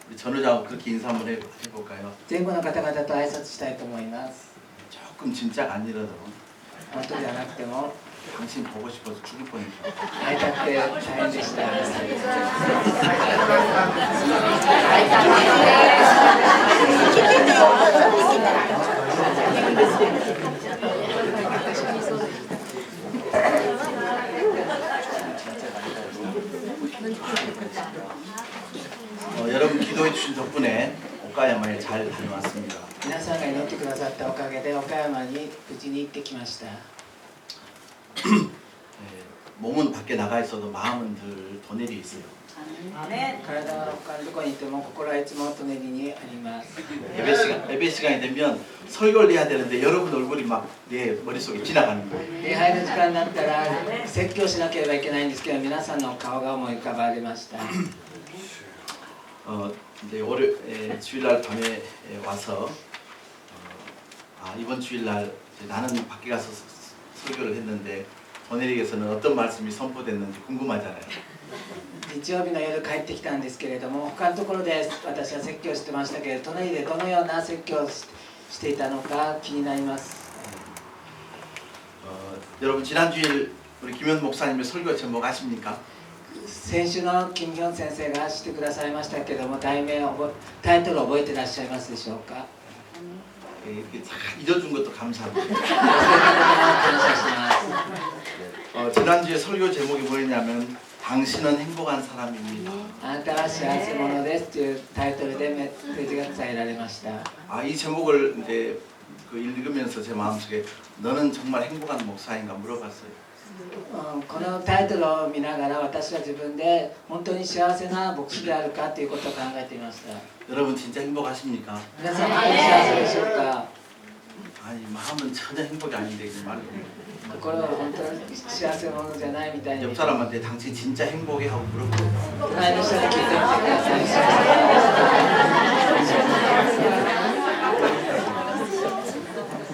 우리 전우자하고 그렇게 인사 한번 해볼까요? 前後の方々と挨拶したいと思います。 조금 진짜가 아니라도 本当ではなくても 당신 보고 싶어서 죽을 뻔했죠. 会いたくて大変でした。 여러분 기도해 주신 덕분에 오카야마에 잘 다녀왔습니다. 皆さんが祈ってくださったおかげで岡山に無事に行ってきました。 몸은 밖에 나가 있어도 마음은 늘 도내리 있어요. 体は他のところにいても心はいつも隣にあります。 예배 시간이 되면 설교를 해야 되는데 여러분 얼굴이 막 내 머릿속에 지나가는 거예요. 礼拝の時間になったら説教しなければいけないんですけど、皆さんの顔が思い浮かばれました。 이제 주일날 밤에 와서 이번 주일날 나는 밖에 가서 설교를 했는데 도내리에서는 어떤 말씀이 선포됐는지 궁금하잖아요. 日曜日の夜帰ってきたんですけれども、他のところで私は説教してましたけれど、隣でどのような説教をしていたのか気になります。 여러분 지난 주일 우리 김현 목사님의 설교 제목 아십니까? 先週の金正恩先生がしてくださいましたけれども、タイトルを覚えてらっしゃいますでしょうか。 이렇게 잘 잊어준 것도 감사합니다. 忘れたことも感謝します。 지난주에 설교 제목이 뭐였냐면 당신은 행복한 사람입니다. あなたは幸せ者ですというタイトルでメッセージが伝えられました。 이 제목을 이제 읽으면서 제 마음속에 너는 정말 행복한 목사인가 물어봤어요. このタイトルを見ながら私は自分で本当に幸せな牧師であるかということを考えていました。 여러분 진짜 행복하십니까? 皆さん本当に幸せでしょうか。 아니 마음은 전혀 행복이 아닌데 이 말을 心は本当に幸せ者じゃないみたいに 옆 사람한테 당신 진짜 행복해 하고 물어보고 隣の人に聞いてみてください。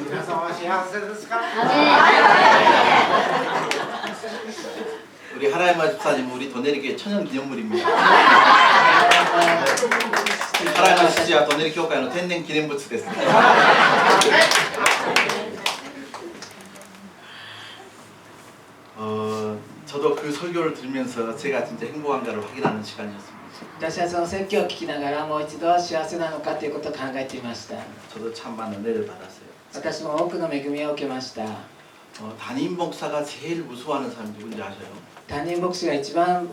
皆さんは幸せですか？ 우리 하라이마 집사님 우리 도내리교회 천연 기념물입니다. 하라이마 시지와 도내리 교회의 텐된 기념부츠です. 저도 그 설교를 들으면서 제가 진짜 행복한가를 확인하는 시간이었습니다. 私はその説教を聞きながらもう一度幸せなのかということを考えていました。 저도 참 많은 은혜를 받았어요. 私も多くの恵みを受けました。 담임 목사가 제일 무서워하는 사람이 누군지 아세요? 担任牧師が一番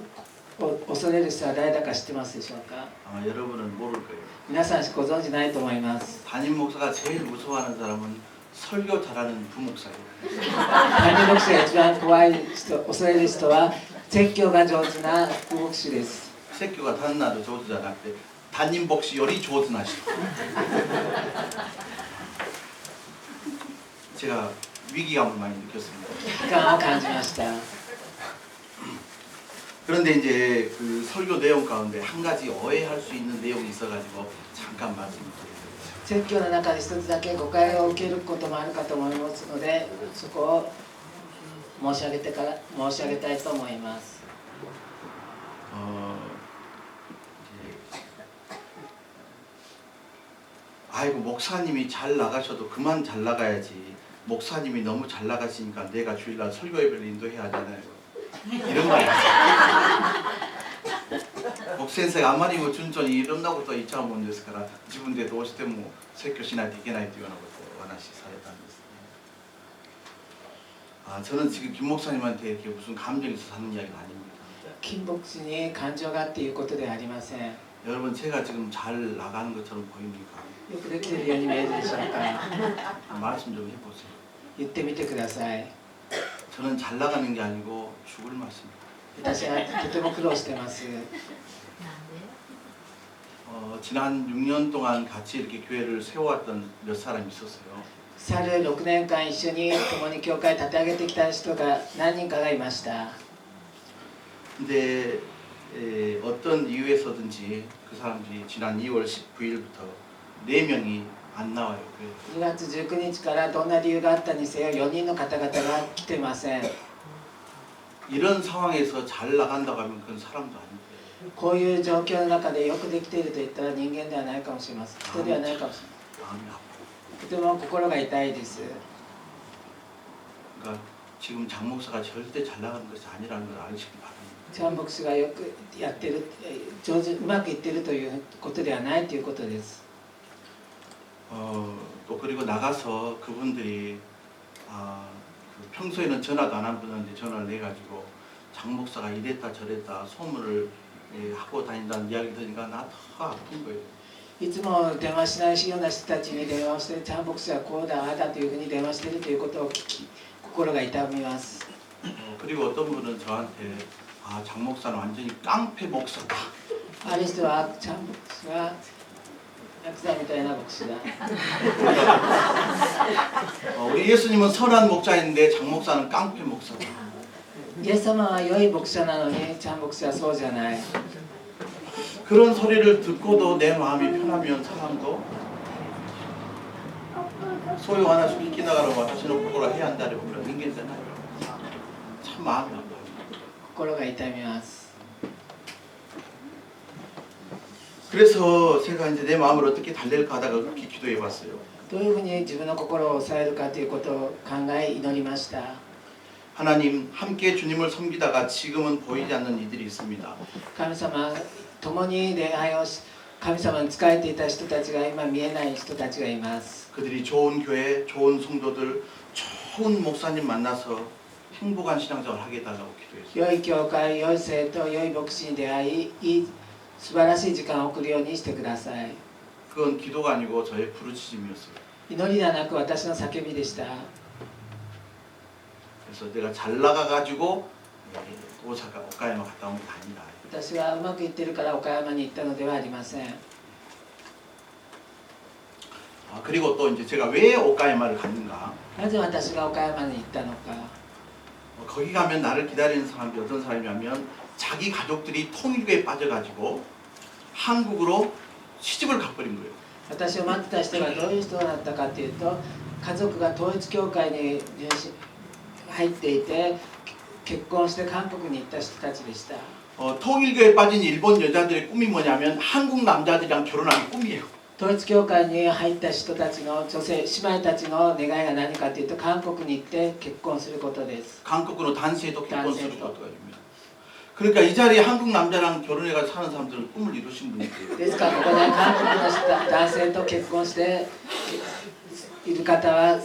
恐れる人は誰だか知ってますでしょうか。 아마 여러분은 모를 거예요. 皆さんご存知ないと思います。 담임 목사가 제일 무서워하는 사람은 설교 잘하는 부목사예요. 担任牧師が一番怖い人、恐れる人は説教が上手な副牧師です。 説教が 다른 나도 조지 않았대. 담임 목시 요리 조준하시고. 제가 위기감을 많이 느꼈습니다. 危機感を感じました。 그런데 이제 그 설교 내용 가운데 한 가지 오해할 수 있는 내용이 있어가지고 잠깐 말씀드리겠습니다. 説教の中で一つだけ誤解を受けることもあるかと思いますので、そこを申し上げたいと思います。 아이고 목사님이 잘 나가셔도 그만 잘 나가야지. 목사님이 너무 잘 나가시니까 내가 주일날 설교 예배를 인도해야 하잖아요. 이런 말이 있어요. 僕先生があまりにも順調にいろんなことを言っちゃうもんですから自分でどうしても説教しないといけないというようなことをお話しされたんですね。 저는 지금 김 목사님한테 이렇게 무슨 감정이 있어서 하는 이야기는 아닙니다. 金牧師に感情があっていうことではありません。 여러분 제가 지금 잘 나가는 것처럼 보입니까? よくできているように見えるでしょうか。 말씀 좀 해보세요. 言ってみてください。 저는 잘 나가는 게 아니고 죽을 말씀입니다. 私はとても苦労してます。 지난 6년 동안 같이 이렇게 교회를 세워왔던 몇 사람이 있었어요. 去る6年間一緒に共に教会を立て上げてきた人が何人かがいました。 근데 어떤 이유에서든지 그 사람들이 지난 2월 19일부터 4명이 안 나와요. 2月19日からどんな理由があったにせよ4人の方々が来てません。 이런 상황에서 잘 나간다고 하면 그건 사람도 아닌데 こういう状況の中でよくできているといったら人間ではないかもしれません。人ではないかもしれま 마음이 아파. せん。とても心が痛いです。 그러니까 지금 장 목사가 절대 잘 나가는 것이 아니라는 걸 아시기 바랍니다. チャン牧師がよくやってる、上手うまくいってるということではないということです。 또 그리고 나가서 그분들이 그 평소에는 전화도 안 하는데 전화를 내가지고 장 목사가 이랬다 저랬다 소문을 하고 다닌다는 이야기 들으니까 나 더 아픈 거예요. いつも電話しないような人たちに電話をして、チャン牧師はこうだああだというふうに電話しているということを聞き、心が痛みます。 그리고 어떤 분은 저한테 장 목사는 완전히 깡패 목사다. ある人はチャン牧師はヤクザみたいな牧師だ。 우리 예수님은 선한 목자인데 장 목사는 깡패 목사다. イエス様は良い牧者なのにチャン牧師はそうじゃない。 그런 소리를 듣고도 내 마음이 편하면 사람도 소유 하나 숨기 나가라고 와타시노 코코라 해야 한다고 그런 인간잖아요. 참 마음이 아파요. 心が痛みます。 그래서 제가 이제 내 마음을 어떻게 달랠까 하다가 그렇게 기도해 봤어요. どういうふうに自分の心を抑えるかということを考え祈りました。 하나님 함께 주님을 섬기다가 지금은 보이지 않는 이들이 있습니다. 神様共に礼拝をし神様に仕えていた人たちが今見えない人たちがいます。 그들이 좋은 교회, 좋은 성도들, 좋은 목사님 만나서 행복한 신앙생활을 하게 해달라고 기도했어요. 良い教会、良い生徒、良い牧師に出会い、素晴らしい時間を送るようにしてください。 그건 기도가 아니고 저의 부르짖음이었어요. 祈りではなく私の叫びでした。 그래서 내가 잘 나가가지고 오사카, 오카야마 갔다 온 게 아니다. 私はうまくいってるから岡山に行ったのではありません。 그리고 또 이제 제가 왜 오카야마를 갔는가? なぜ私が岡山に行ったのか。 거기 가면 나를 기다리는 사람이 어떤 사람이냐면 자기 가족들이 통일교에 빠져가지고 한국으로 시집을 가버린 거예요. 私を待ってた人がどういう人だったかというと、家族が統一教会に入っていて結婚して韓国に行った人たちでした。 통일교에 빠진 일본 여자들의 꿈이 뭐냐면 한국 남자들이랑 결혼하기 꿈이에요. 統一教会に入った人たちの女性姉妹たちの願いが何かというと、韓国に行って結婚することです。 한국으로 단세도 결혼을 것도가 됩니다. 그러니까 이 자리에 한국 남자랑 결혼해가지고 사는 사람들은 꿈을 이루신 분이에요. ですからここで韓国の男性と結婚している方は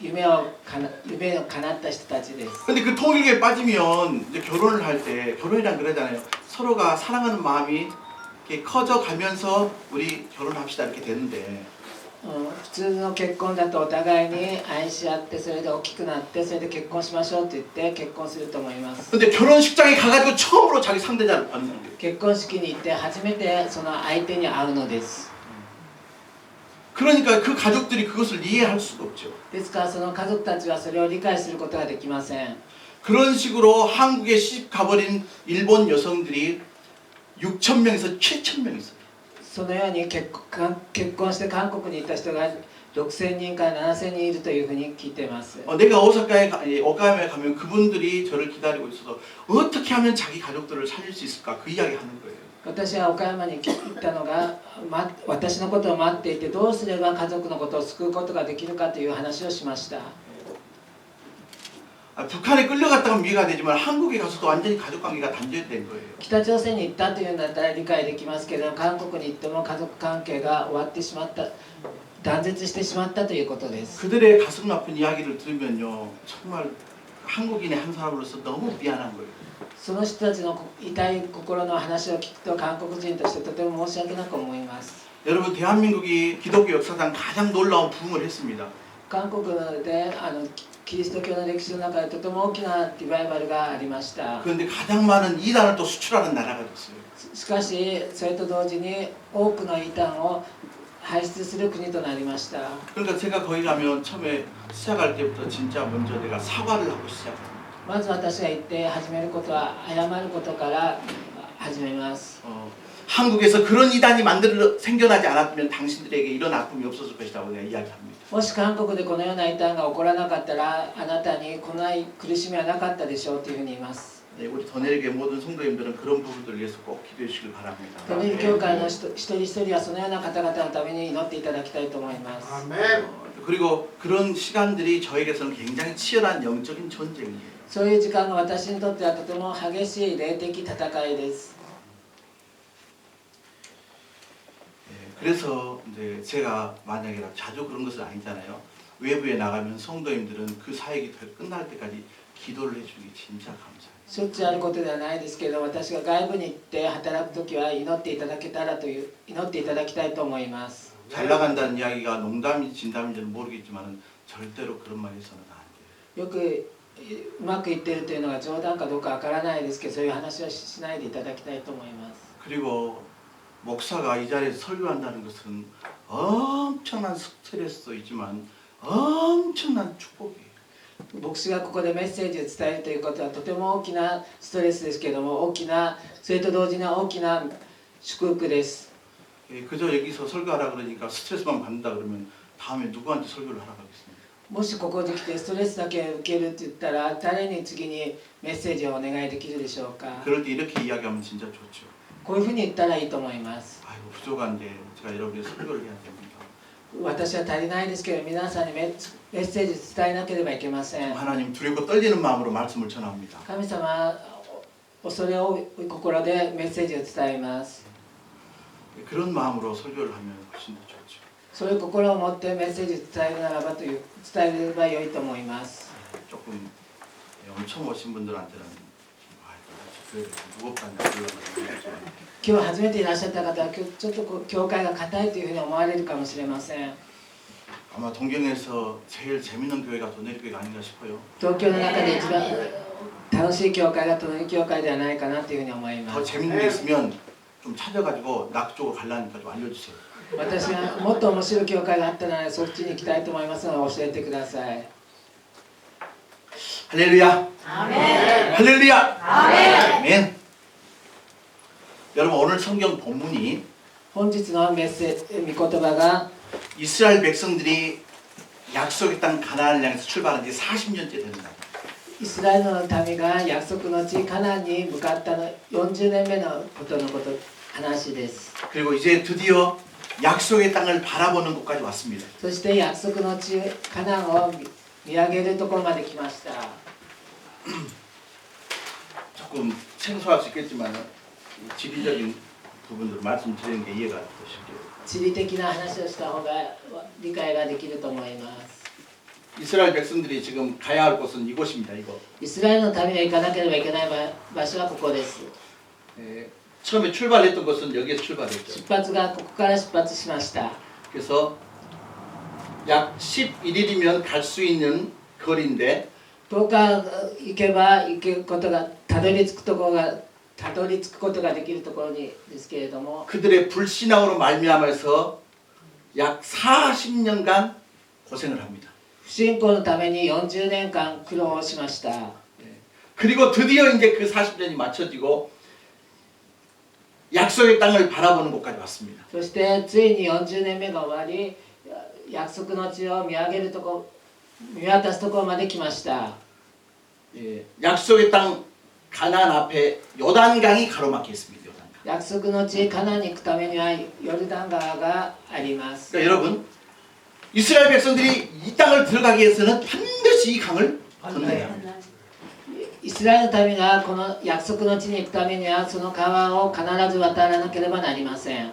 夢を叶った人たちです。 근데 그 통일교에 빠지면 이제 결혼을 할 때 결혼이란 그러잖아요. 서로가 사랑하는 마음이 이렇게 커져가면서 우리 결혼합시다 이렇게 되는데 普通の結婚だとお互いに愛し合って、それで大きくなって、それで結婚しましょうと言って結婚すると思います。 근데 결혼식장에 가가지고 처음으로 자기 상대자를 받는 거예요. 結婚式に行って初めてその相手に会うのです。 그러니까 그 가족들이 그것을 이해할 수가 없죠. ですからその家族たちはそれを理解することができません。 그런 식으로 한국에 시집 가버린 일본 여성들이 6,000명에서 7,000명 있어요. そのように結婚して韓国に行った人が6000人から7000人いるというふうに聞いています。 내가 오카야마에 가면 그분들이 저를 기다리고 있어서 어떻게 하면 자기 가족들을 살릴 수 있을까 그 이야기 하는 거예요. 私は岡山に行ったのが、私のことを待っていて、どうすれば家族のことを救うことができるかという話をしました。 북한에 끌려갔다가 이해가 되지만 한국에 가서도 완전히 가족 관계가 단절된 거예요. 北朝鮮に行ったというんだったら理解できますけれども、韓国に行っても家族関係が終わってしまった、断絶してしまったということです。 그들의 가슴 아픈 이야기를 들으면요 정말 한국인의 한 사람으로서 너무 미안한 거예요. その人たちの痛い心の話を聞くと、韓国人としてとても申し訳なく思います。 여러분 대한민국이 기독교 역사상 가장 놀라운 부흥을 했습니다. 韓国でキリスト教の歴史の中でとても大きなリバイバルがありました。 그런데 가장 많은 이단을 또 수출하는 나라가 됐어요. しかしそれと同時に多くの異端を排出する国となりました。 그러니까 제가 거기 가면 처음에 시작할 때부터 진짜 먼저 내가 사과를 하고 시작합니다. まず私が行って始めることは謝ることから始めます。 한국에서 그런 이단이 생겨나지 않았으면 당신들에게 이런 아픔이 없었을 것이라고 내가 이야기합니다. もし韓国でこのような異端が起こらなかったらあなたにこんな苦しみはなかったでしょうというふうに言います。 네, 우리 더네일교회 모든 성도님들은 그런 부분들을 위해서 꼭 기도해 주시길 바랍니다. トネル教会の一人一人はそのような方々のために祈っていただきたいと思います。 아멘. 그리고 그런 시간들이 저에게서는 굉장히 치열한 영적인 전쟁이에요. そういう時間が私にとってはとても激しい霊的戦いです。 그래서 이제 제가 만약에 자주 그런 것은 아니잖아요. 외부에 나가면 성도님들은 그 사역이 끝날 때까지 기도를 해주는 게 진짜 감사해요. しょっちゅうあることではないですけど、私が外部に行って働くときは祈っていただけたらという祈っていただきたいと思います。 잘 나간다는 이야기가 농담인지 진담인지는 모르겠지만 절대로 그런 말 해서는 안 돼요. よくうまくいってるというのが冗談かどうかわからないですけど、そういう話はしないでいただきたいと思います。 그리고 목사가 이 자리에서 설교한다는 것은 엄청난 스트레스도 있지만 엄청난 축복이에요. 牧師がここでメッセージを伝えるということはとても大きなストレスですけども、それと同時に大きな祝福です。 그저 여기서 설교하라 그러니까 스트레스만 받는다 그러면 다음에 누구한테 설교를 하라고 하겠습니까? もしここに来てストレスだけ受けるって言ったら誰に次にメッセージをお願いできるでしょうか。 그럴 때 이렇게 이야기하면 진짜 좋죠. こういうふうに言ったらいいと思います。 아이고 부족한데 제가 여러분의 설교를 해야 됩니다. 私は足りないですけど、皆さんにメッセージ伝えなければいけません。 하나님 두렵고 떨리는 마음으로 말씀을 전합니다. 神様、恐れ多い心でメッセージを伝えます。 그런 마음으로 설교를 하면 훨씬 더 좋죠. そういう心を持ってメッセージを伝えるならば伝えれば良いと思います。 조금 엄청 오신 분들한테는 교회가 무겁다는 그런 말이죠. 今日初めていらっしゃった方はちょっと教会が硬いというふうに思われるかもしれません。 아마 동경에서 제일 재밌는 교회가 도내리교회가 아닌가 싶어요. 東京の中で一番楽しい教会がトネリ教会ではないかなというふうに思いま 더 す。 재밌는 게 있으면 좀 찾아가지고 낙 쪽으로 가려니까 좀 알려주세요. 私はもっと面白い教会があったならそっちに行きたいと思いますので教えてください。 할렐루야. 아멘. 할렐루야. 아멘. 아멘. 여러분 오늘 성경 본문이 本日のメッセージ御言葉が 이스라엘 백성들이 약속의 땅 가나안을 향해서 출발한 지 40년째 됩니다. イスラエルの民が約束の地カナンに向かったの40年目の話です。 그리고 이제 드디어 약속의 땅을 바라보는 곳까지 왔습니다. そして約束の地カナンを見上げるところまで来ました。 조금 생소할 수 있겠지만 지리적인 부분으로 말씀드리는 게 이해가 더 쉽게. 地理的な話をした方が理解ができると思います。 이스라엘 백성들이 지금 가야 할 곳은 이곳입니다. 이곳. イスラエルの民が行かなければいけない場所はここです。 처음에 출발했던 곳은 여기에서 출발했죠. 出発がここから出発しました。 그래서 약 11일이면 갈 수 있는 거리인데 10日行けば行くことがたどり着くことができるところにですけれども、 그들의 불신앙으로 말미암아서 약 40년간 고생을 합니다. 不信仰のために40年間苦労をしました。 그리고 드디어 이제 그 40년이 맞춰지고 약속의 땅을 바라보는 곳까지 왔습니다. そしてついに40年目が終わり、約束の地を見渡すところまで来ました。 약속의 땅 가나안 앞에 요단강이 가로막혀 있습니다. 요단강. 約束の地カナンに行くためにはヨルダン川があります。 그러니까 여러분 이스라엘 백성들이 이 땅을 들어가기 위해서는 반드시 이 강을 건너야 합니다. イスラエルの民がこの約束の地に行くためにはその川を必ず渡らなければなりません。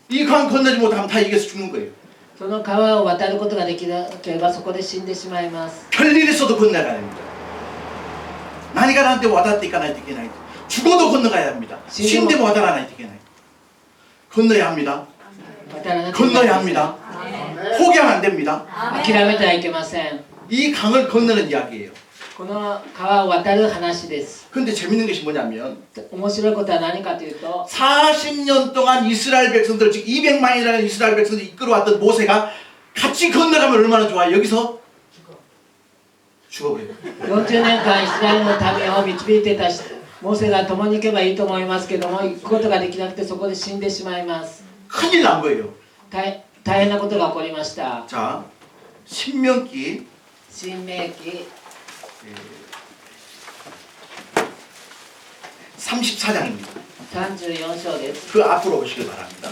이 강 건너지 못하면 다 여기서 죽는 거예요. その川を渡ることができなければそこで死んでしまいます。 별일 있어도 건너가야 합니다.何かなんて渡っていかないといけない. 죽어도 건너가야 합니다. 신데渡らないといけない. 건너야 합니다. 渡らなければ 건너야 합니다. 포기하면 안 됩니다. 諦めてはいけません。 이 강을 건너는 이야기예요. この川を渡る話です。 근데 재밌는 것이 뭐냐면 面白いことは何かというと、 40년 동안 이스라엘 백성들 즉 200만이라는 이스라엘 백성들을 이끌어왔던 모세가 같이 건너가면 얼마나 좋아. 여기서 죽어버려요. 40年間イスラエルの民を導いていたモーセが共に行けばいいと思いますけども、行くことができなくてそこで死んでしまいます。 큰일 난 거예요. 大変なことが起こりました。 자, 신명기 新明記 34장입니다. 34章です。 그 앞으로 오시길 바랍니다.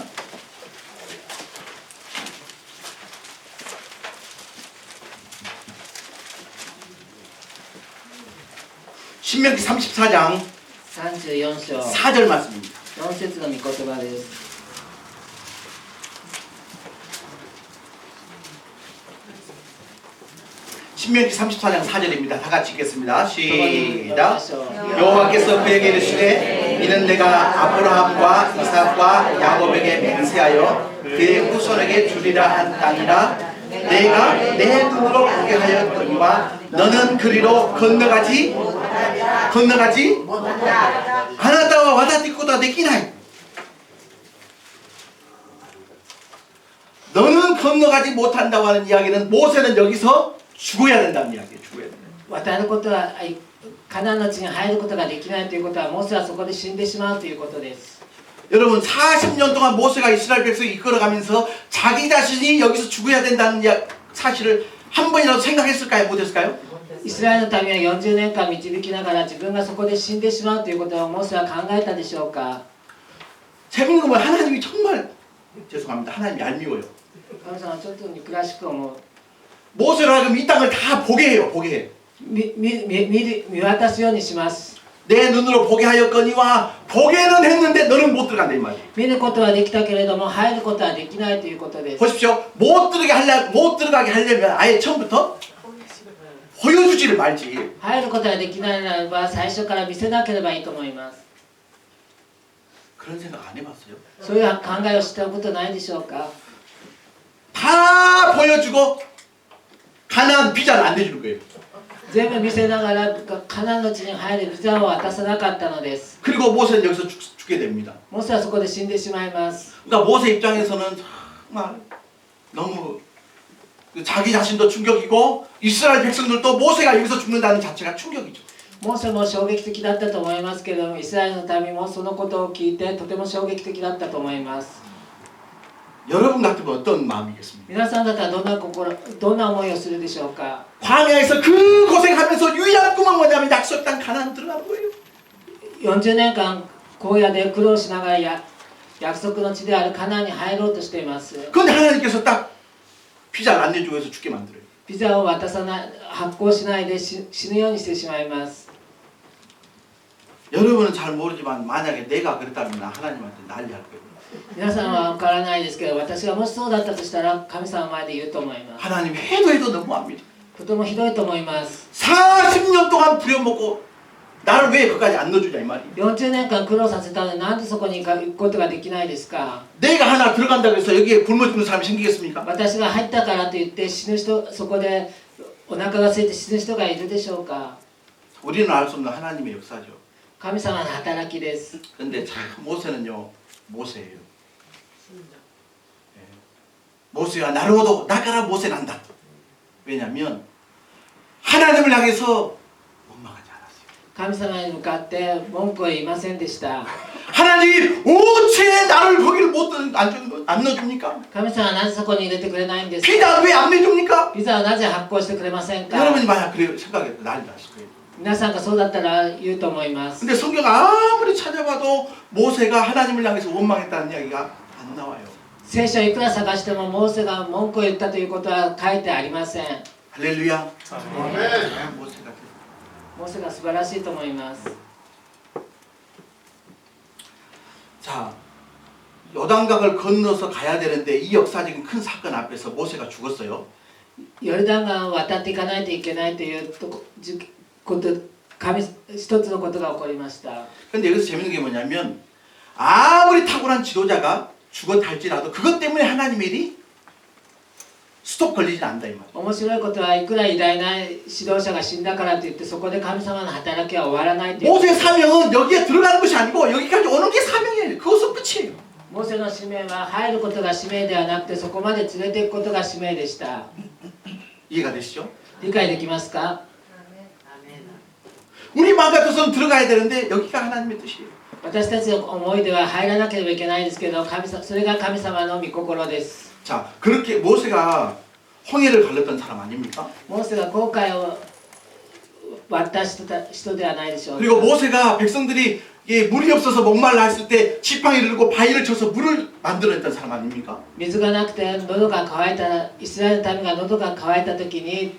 신명기 34장 34章 4절 말씀입니다. 4節の御言葉です。 신명기 34장 4절입니다. 다 같이 읽겠습니다. 共に読みま 시작. しょう。 여호와께서 그에게 이르시되 이는 내가 아브라함과 이삭과 야곱에게 맹세하여 그의 후손에게 주리라 한 땅이라 내가 내 눈으로 보게 하였거니와 너는 그리로 건너가지 아나다와 와다티 코다 되기나이. 너는 건너가지 못한다고 하는 이야기는 모세는 여기서 죽어야 된다는 이야기예요. 죽어야 된다. 渡ることはカナンの地に入ることができないということはモーセはそこで死んでしまうということです。 여러분 40년 동안 모세가 이스라엘 백성을 이끌어가면서 자기 자신이 여기서 죽어야 된다는 사실을 한 번이라도 생각했을까요? 못했을까요? イスラエルの民は40年間導きながら自分がそこで死んでしまうということをモーセは考えたでしょうか。 재밌는 건 하나님이 정말 죄송합니다. 하나님이 얄미워요. 神様はちょっと憎らしく思う。 모세로 하여금 이 땅을 다 보게 해요. 보게 해. 見渡すようにします。 내 눈으로 보게 하였거니와 보게는 했는데 너는 못 들어간다 이 말이에요. 見ることはできたけれども入ることはできないということです。 보십시오. 못 들어가게 하려면 아예 처음부터 보여주지를 말지. 入ることができないならば最初から見せなければいいと思います。 그런 생각 안 해봤어요? そういう考えをしたことないでしょうか。 다 보여주고 가나안 비자를 안 내주는 거예요. 全部見せながらカナンの地に入るビザを渡さなかったのです。 그리고 모세는 여기서 죽게 됩니다. モーセはそこで死んでしまいます。 그러니까 모세 입장에서는 정말 너무 자기 자신도 충격이고 이스라엘 백성들도 모세가 여기서 죽는다는 자체가 충격이죠. モーセも衝撃的だったと思いますけれども、イスラエルの民もそのことを聞いてとても衝撃的だったと思います。 여러분 같으면 어떤 마음이겠습니까? 皆さんだったらどんな思いをするでしょうか。 광야에서 그 고생하면서 유일한 꿈은 뭐냐면 약속 땅 가나안 들어가는 거예요. 40年間荒野で苦労しながら約束の地であるカナンに入ろうとしています。 그런데 하나님께서 딱 비자를 안 내주고 해서 죽게 만들어요. ビザを発行しないで死ぬようにしてしまいます。 여러분은 잘 모르지만 만약에 내가 그랬다면 나 하나님한테 난리할 거예요. 皆さんは分からないですけど、私がもしそうだったとしたら神様の前で言うと思います。 하나님 해도 너무합니다. とてもひどいと思います。 40년 동안 부려먹고 나를 왜 그까지 안 넣어주냐 이 말이에요. 40年間苦労させたのになんでそこに行くことができないですか。 내가 하나 들어간다고 해서 여기에 굶어 죽는 사람이 생기겠습니까? 私が入ったからといって死ぬ人、そこでお腹が空いて死ぬ人がいるでしょうか。 우리는 알 수 없는 하나님의 역사죠. 神様の働きです。 그런데 참 모세는요 모세예요. 모세가 나로도 나가라 모세 난다. 왜냐하면 하나님을 향해서 원망하지 않았어요. 神様に向かって文句は言いませんでした。 하나님이 어째 나를 거기를 안 넣어줍니까? 神様はなぜそこに入れてくれないんですか。 비자 왜 안 내줍니까? ビザはなぜ発行してくれませんか。 여러분이 만약 그래 생각해도 난리 났을 거예요. 皆さんがそうだったら言うと思います。 근데 성경 아무리 찾아봐도 모세가 하나님을 향해서 원망했다는 이야기가 안 나와요. 聖書をいくら探してもモーセが文句を言ったということは書いてありません。 할렐루야. 아멘. 모세가 モーセが素晴らしいと思います。 자, 요단강을 건너서 가야 되는데 이 역사적인 큰 사건 앞에서 모세가 죽었어요. ヨルダン川を渡っていかないといけないということ一つのことが起こりました。 근데 여기서 재밌는 게 뭐냐면 아무리 탁월한 지도자가 죽었다 할지라도 그것 때문에 하나님의 일이 스톱 걸리진 않는다 이 말이에요. 面白いことはいくら偉大な指導者が死んだからといってそこで神様の働きは終わらないという。 모세의 사명은 여기에 들어가는 것이 아니고 여기까지 오는 게 사명이에요. 그것은 끝이에요. モーセの使命は入ることが使命ではなくてそこまで連れていくことが使命でした。 이해가 되시죠? 理解できますか。 우리 마음 같아서는 들어가야 되는데 여기가 하나님의 뜻이에요. 私たちの思いでは入らなければいけないですけど、それが神様の御心です。 자, 그렇게 모세가 홍해를 갈랐던 사람 아닙니까? モーセが航海を渡した人ではないでしょうか。 그리고 모세가 백성들이 물이 없어서 목말라 했을 때 지팡이를 들고 바위를 쳐서 물을 만들어냈던 사람 아닙니까? 水がなくて喉が渇いた、イスラエルの民が喉が渇いた時に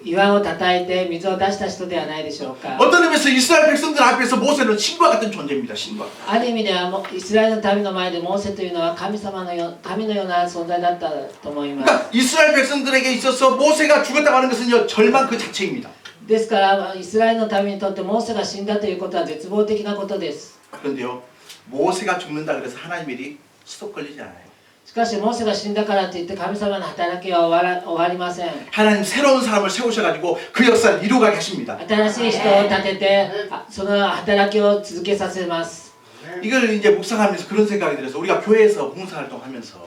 岩を叩いて水を出した人ではないでしょうか。 어떤 의미에서 이스라엘 백성들 앞에서 모세는 신과 같은 존재입니다. 신과. ある意味ではイスラエルの民の前でモーセというのは神のような存在だったと思います。 그러니까 이스라엘 백성들에게 있어서 모세가 죽었다고 하는 것은요 절망 그 자체입니다. ですからイスラエルの民にとってモーセが死んだということは絶望的なことです。 그런데요 모세가 죽는다 그래서 하나님 일이 스톱 걸리지 않아요. しかしモーセが死んだからといって神様の働きは終わりません。 하나님 새로운 사람을 세우셔가지고 그 역사를 이루어가게 하십니다. 新しい人を立ててその働きを続けさせます。 이걸 이제 묵상하면서 그런 생각이 들어서 우리가 교회에서 봉사활동하면서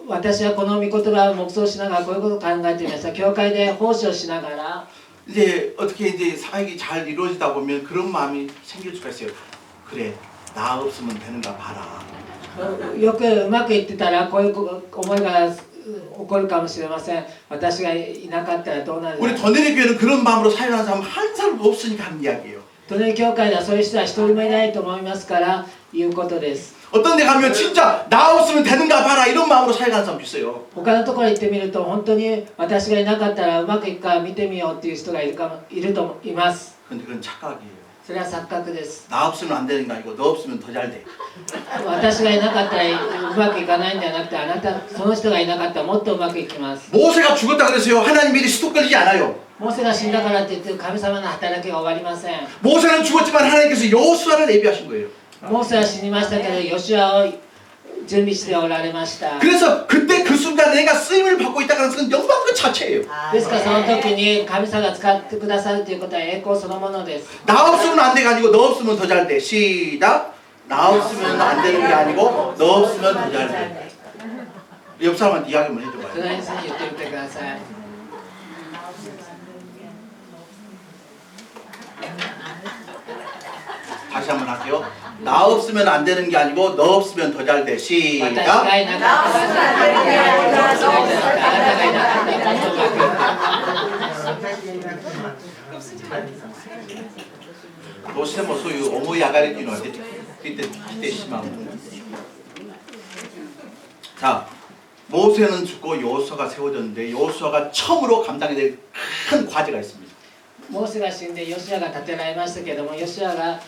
私はこの御言葉を黙想しながらこういうことを考えていました。教会で奉仕をしながら 이제 어떻게 이제 사역이 잘 이루어지다 보면 그런 마음이 생길 수가 있어요. 그래 나 없으면 되는가 봐라. よくうまくいってたらこういう思いが起こるかもしれません。私がいなかったらどうなる 우리 더내리 교회는 그런 마음으로 사역하는 사람 한 사람도 없으니까 하는 이야기예요. トネ教会ではそういう人は一人もいないと思いますから言うことです。 어떤 데 가면 진짜 나 없으면 되는가 봐라 이런 마음으로 사역하는 사람도 있어요. 他のところに行ってみると本当に私がいなかったらうまくいくか見てみようっていう人がいるといます。 근데 그건 착각이에요. それは錯覚です。 나 없으면 안 되는 거 아니고 너 없으면 더 잘 돼. 私がいなかったらうまくいかないんじゃなくてその人がいなかったらもっとうまくいきます。 모세가 죽었다 그래서요 하나님 일이 스톱 걸리지 않아요. モーセが死んだからって言って神様の働きが終わりません。 모세는 죽었지만 하나님께서 여호수아를 예비하신 거예요. モーセは死にましたけどヨシュアを準備しておられました。 그래서 그때 그 순간 내가 쓰임을 받고 있다는 것은 영광 그 자체예요. ですからその時に神様が使ってくださるということは栄光そのものです。 나 없으면 안 돼가 아니고 너 없으면 더 잘 돼. 시작. 나 없으면 안 되는 게 아니고 너 없으면 더 잘 돼. 옆 사람한테 이야기 한번 해줘봐요. 隣の人に言ってみてください。 다시 한번 할게요. 나 없으면 안 되는 게 아니고 너 없으면 더 잘 돼. 私 시작. がいなかったらあなたがいなかったらもっとうまくいく。 どうしてもそういう思い上がりっていうのが出てきてしまう。 자, 모세는 죽고 여호수아가 세워졌는데 여호수아가 처음으로 감당해야 될 큰 과제가 있습니다. モーセが死んでヨシュアが建てられましたけれどもヨシュアが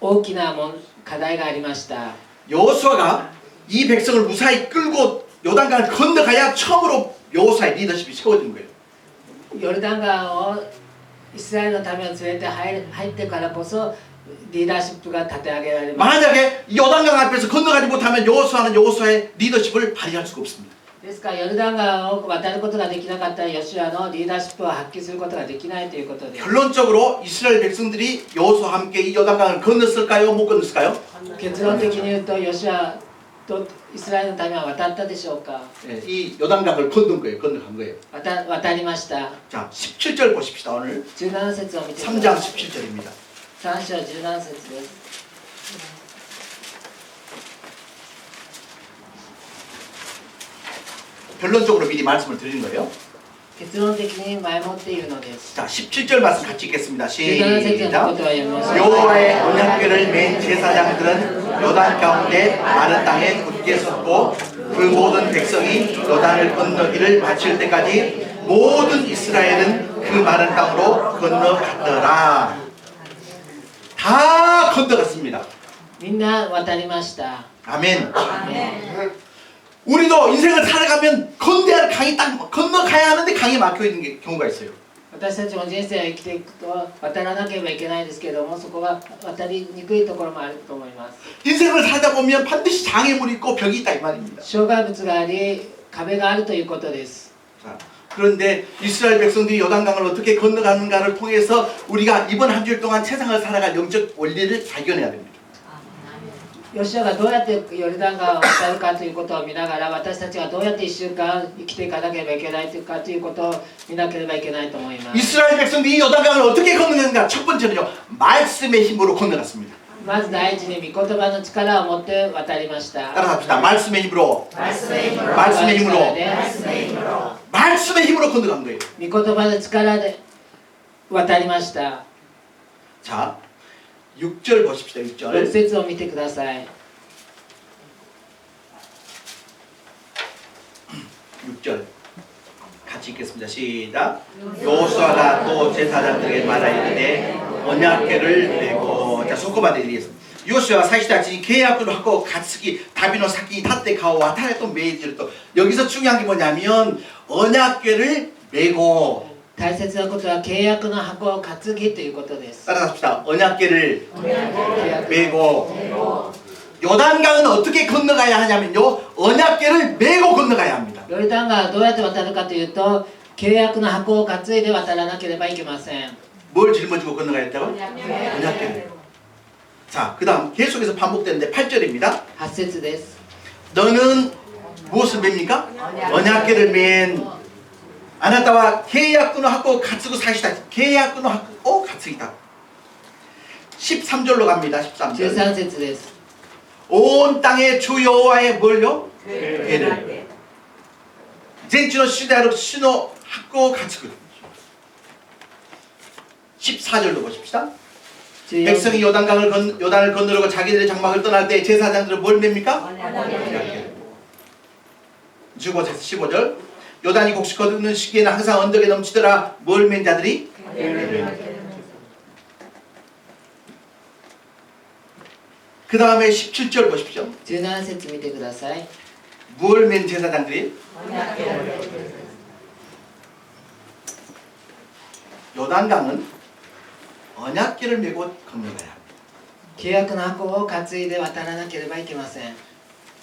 大きな課題がありました。 여호수아가 이 백성을 무사히 끌고 요단강을 건너가야 처음으로 여호수아의 리더십이 세워진 거예요. ヨルダン川をイスラエルの民を連れて入ってからこそリーダーシップが立て上げられます。 만약에 요단강 앞에서 건너가지 못하면 여호수아는 여호수아의 리더십을 발휘할 수가 없습니다. ですからヨルダン川を渡ることができなかったらヨシュアのリーダーシップを発揮することができないということです。 결론적으로 이스라엘 백성들이 여호수아와 함께 이 요단강을 건넜을까요? 못 건넜을까요? 結論的に言うとヨシュアとイスラエルの民は渡ったでしょうか。 네, 이 요단강을 건넌 거예요. 건너간 거예요. 渡りました。 자, 17절 보십시다. 오늘 17節を見てくだ 3장 さい。 17절입니다. 3章17節です。 결론적으로 미리 말씀을 드리는 거예요. 結論的に前もっているのです。 자, 17절 말씀 같이 읽겠습니다. 17節の 시작. ことは読みましょう。 여호와의 언약궤를 맨 제사장들은 요단 가운데 마른 땅에 굳게 섰고 그 모든 백성이 요단을 건너기를 마칠 때까지 모든 이스라엘은 그 마른 땅으로 건너갔더라. 다 건너갔습니다. みんな渡りました。 아멘. 우리도 인생을 살아가면 건너야 할 강이 딱 건너가야 하는데 강이 막혀 있는 경우가 있어요. 私たちも人生を生きていくと渡らなければいけないですけれどもそこが渡りにくいところもあると思います。 인생을 살다 보면 반드시 장애물이 있고 벽이 있다 이 말입니다. 障害物があり壁があるということです。 자, 그런데 이스라엘 백성들이 요단강을 어떻게 건너가는가를 통해서 우리가 이번 한 주일 동안 세상을 살아갈 영적 원리를 발견해야 됩니다. ヨシュアがどうやってヨルダン川を渡るかということを見ながら、私たちがどうやって1週間生きていかなければいけないかということを見なければいけないと思います。 이스라엘 백성들이 이 요단강을 어떻게 건너갔는가? 첫 번째는요, 말씀의 힘으로 건너갔습니다. まず第一に御言葉の力を持って渡りました。 따라합시다. 말씀의 힘으로. 말씀의 힘으로. 말씀의 힘으로 건너간 거예요. 御言葉の力で渡りました。 자, 6절 보십시다. 6 6절. 節を見てください。 6절. 같이 읽겠습니다. 시작. 여호수아가 또 제사장들에게 말하이르되 언약궤를 메고. 자, 손꼽아 드리겠습니다. ヨシュアは祭司たちに契約の箱を担ぎ旅の先に立って顔を渡れと命じると 여기서 중요한 게 뭐냐면 언약궤를 메고 大切なことは契約の箱を担ぎということです。 따라갑시다. 언약궤를 契約 메고 요단강은 어떻게 건너가야 하냐면요, 언약궤를 메고 건너가야 합니다. ヨルダン川をどうやって渡るかというと、契約の箱を担いで渡らなければいけません。 뭘 짊어지고 건너가야 했다고? 언약궤를. 자, 그 다음 계속해서 반복되는데 8절입니다. 8節です。 너는 무엇을 맵니까? 언약궤를 맨 아나타와 계약군을 하고 갖추고 사시다. 계약군을 하고 갖추이다. 13절로 갑니다. 13절. 13節です。 온 땅의 주 여호와의 뭘요? 괴를. 젠치노 시대로 신호 하고 갖추고. 14절로 보십시다. 14 백성이 요단을 건너려고 자기들의 장막을 떠날 때 제사장들은 뭘 맵니까? 주고 15절. 요단이 곡식 거두는 시기에는 항상 언덕에 넘치더라. 뭘 맨 자들이? 그 다음에 17절 보십시오. 17節見てください。 뭘 맨 제사장들이? 요단강은 언약궤를 메고 건너가야 합니다. 契約の箱を担いで渡らなければいけません。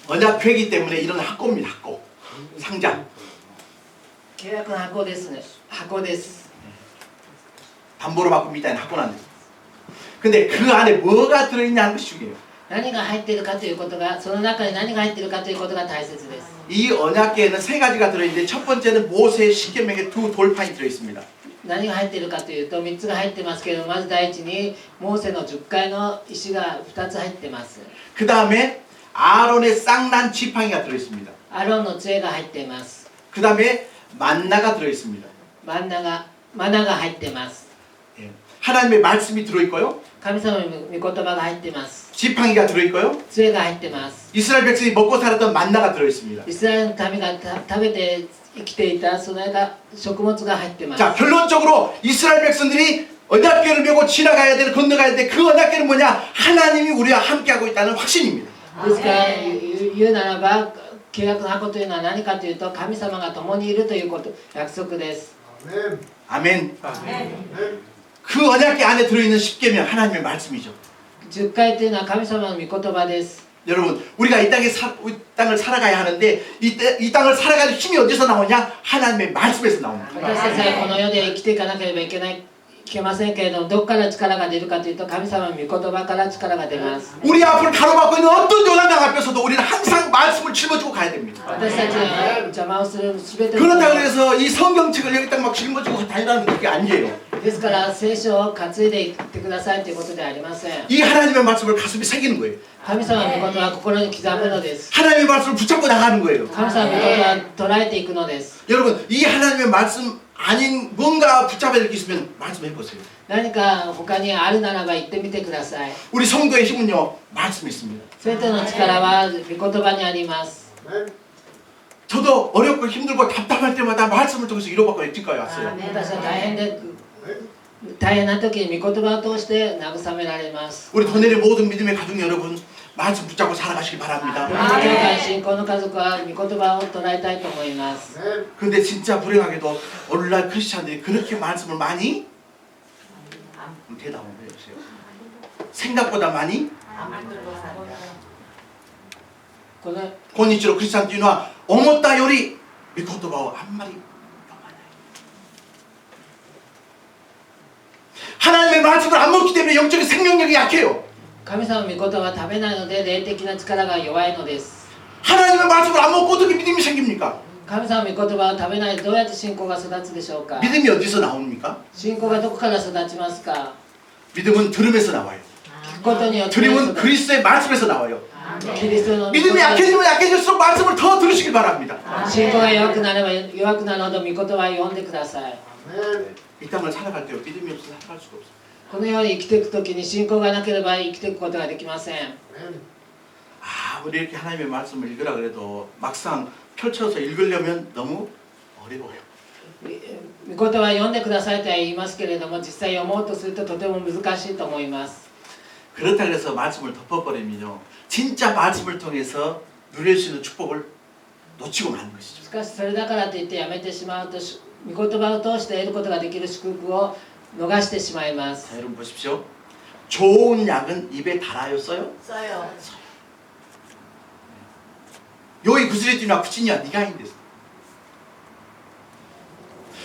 언약궤이기 때문에 이런 학고입니다. 학고. 상자. 契約の箱ですね。箱です。 담보로 받고 밑에는 학고 난데. 근데 그 안에 뭐가 들어있냐는 것이 중요해요. 何が入っているかということが、その中に何が入っているかということが大切です。 이 언약궤에는 세 가지가 들어있는데 첫 번째는 모세의 십계명의 두 돌판이 들어있습니다. 何が入っているかというと3つが入ってますけれども、まず第一にモーセの10階の石が2つ入ってます。 그 다음에 아론의 쌍난 지팡이가 들어있습니다. アロンの杖が入っています。 그 다음에 만나가 들어있습니다. マナが入ってます。 예. 하나님의 말씀이 들어있고요. 神様の御言葉が入ってます。 지팡이가 들어있고요. 杖が入ってます。 이스라엘 백성이 먹고 살았던 만나가 들어있습니다. イスラエルの民が食べて生きていたそれが食物が入ってます。 자, 결론적으로 이스라엘 백성들이 언약궤를 메고 지나가야 되는 건너가야 돼. 그 언약궤는 뭐냐? 하나님이 우리와 함께하고 있다는 확신입니다. ですから言うならば契約の箱というのは何かというと神様が共にいるということ約束です。 아멘. 그 언약궤 안에 들어있는 십계명 하나님의 말씀이죠. 10回というのは神様の御言葉です。 여러분, 우리가 이 땅을 살아가야 하는데 이 땅을 살아가는 힘이 어디서 나오냐? 하나님의 말씀에서 나옵니다. 私たちはこの世で生きていかなければいけませんけれども、どこから力が出るかというと神様の御言葉から力が出ます。 우리 앞을 가로막고 있는 어떤 요단강 앞에서도 우리는 항상 말씀을 짊어지고 가야 됩니다. 私たちが邪魔をするすべての 그렇다고 해서 이 성경책을 여기 딱 막 짊어지고 다니라는 게 아니에요. ですから聖書を担いでいってくださいということではありません。 이 하나님의 말씀을 가슴에 새기는 거예요. 神様の御言葉は心に刻むのです。 하나님의 말씀을 붙잡고 나가는 거예요. 神様の御言葉は捉えていくのです。 여러분, 이 하나님의 말씀 아닌 뭔가 붙잡아야 될 게 있으면 말씀해 보세요. 何か他にあるならば言ってみてください。 우리 성도의 힘은요, 말씀에 있습니다. すべての力は御言葉にあります。 저도 어렵고 힘들고 답답할 때마다 말씀을 통해서 위로받고 여기까지 왔어요. 私は大変な時に御言葉を通して慰められます。 우리 도내리 모든 믿음의 가족 여러분, 말씀 붙잡고 살아가시기 바랍니다. 教会信仰の家族は御言葉を捉えたいと思います。 근데 진짜 불행하게도 오늘날 크리스찬들이 그렇게 말씀을 많이 대답을 해주세요. 생각보다 많이 この今日のクリスチャンというのは思ったより御言葉をあんまり読まない。 하나님의 말씀을 안 먹기 때문에 영적인 생명력이 약해요. 神様の御言葉は食べないので霊的な力が弱いのです。 하나님의 말씀을 안 먹고 어떻게 믿음이 생깁니까? 神様の御言葉を食べないでどうやって信仰が育つでしょうか。 믿음이 어디서 나옵니까? 信仰がどこから育ちますか。 믿음은 들음에서 나와요. 聞くことによって 들음은 그리스도의 말씀에서 나와요. キリストの御言 믿음이 葉 약해지면 약해질수록 말씀을 더 들으시길 바랍니다. 信仰が弱くなれば弱くなるほど御言葉を読んでください。 이 땅을 살아갈 때 믿음이 없어서 살아갈 수가 없어요. この世に生きていくときに信仰がなければ生きていくことができません。 아무리 이렇게 하나님의 말씀을 읽으라 그래도 막상 펼쳐서 읽으려면 너무 어려워요. 御言葉を読んでくださいとは言いますけれども、実際読もうとするととても難しいと思います。 그렇다 그래서 말씀을 덮어버리면요, 진짜 말씀을 통해서 누릴 수 있는 축복을 놓치고 마는 것이죠. しかしそれだからといってやめてしまうと、御言葉を通して得ることができる祝福を逃してしまいます。 자, 여러분 보십시오. 좋은 약은 입에 달아요, 써요? 써요. 여기 구슬에지나 구치냐 네가 인데서.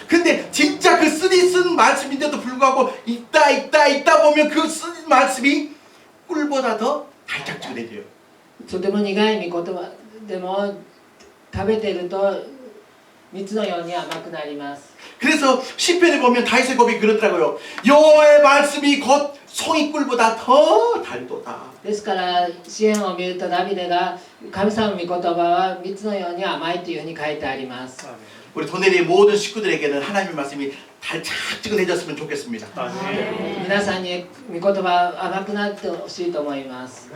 근데 진짜 그 쓰디 쓴 말씀인데도 불구하고 읽다 보면 그 쓴 말씀이 꿀보다 더 달짝지근해 돼요. とても苦い御言葉でも食べていると蜜のように甘くなります。 그래서 시편에 보면 다윗의 고백이 그렇더라고요. 여호와의 말씀이 곧 송이꿀보다 더 달도다. ですから詩篇を見るとダビデが神様の御言葉は蜜のように甘いというふうに書いてあります。 우리 도내리의 모든 식구들에게는 하나님의 말씀이 달짝지근해졌으면 좋겠습니다. 皆さんに御言葉甘くなってほしいと思います。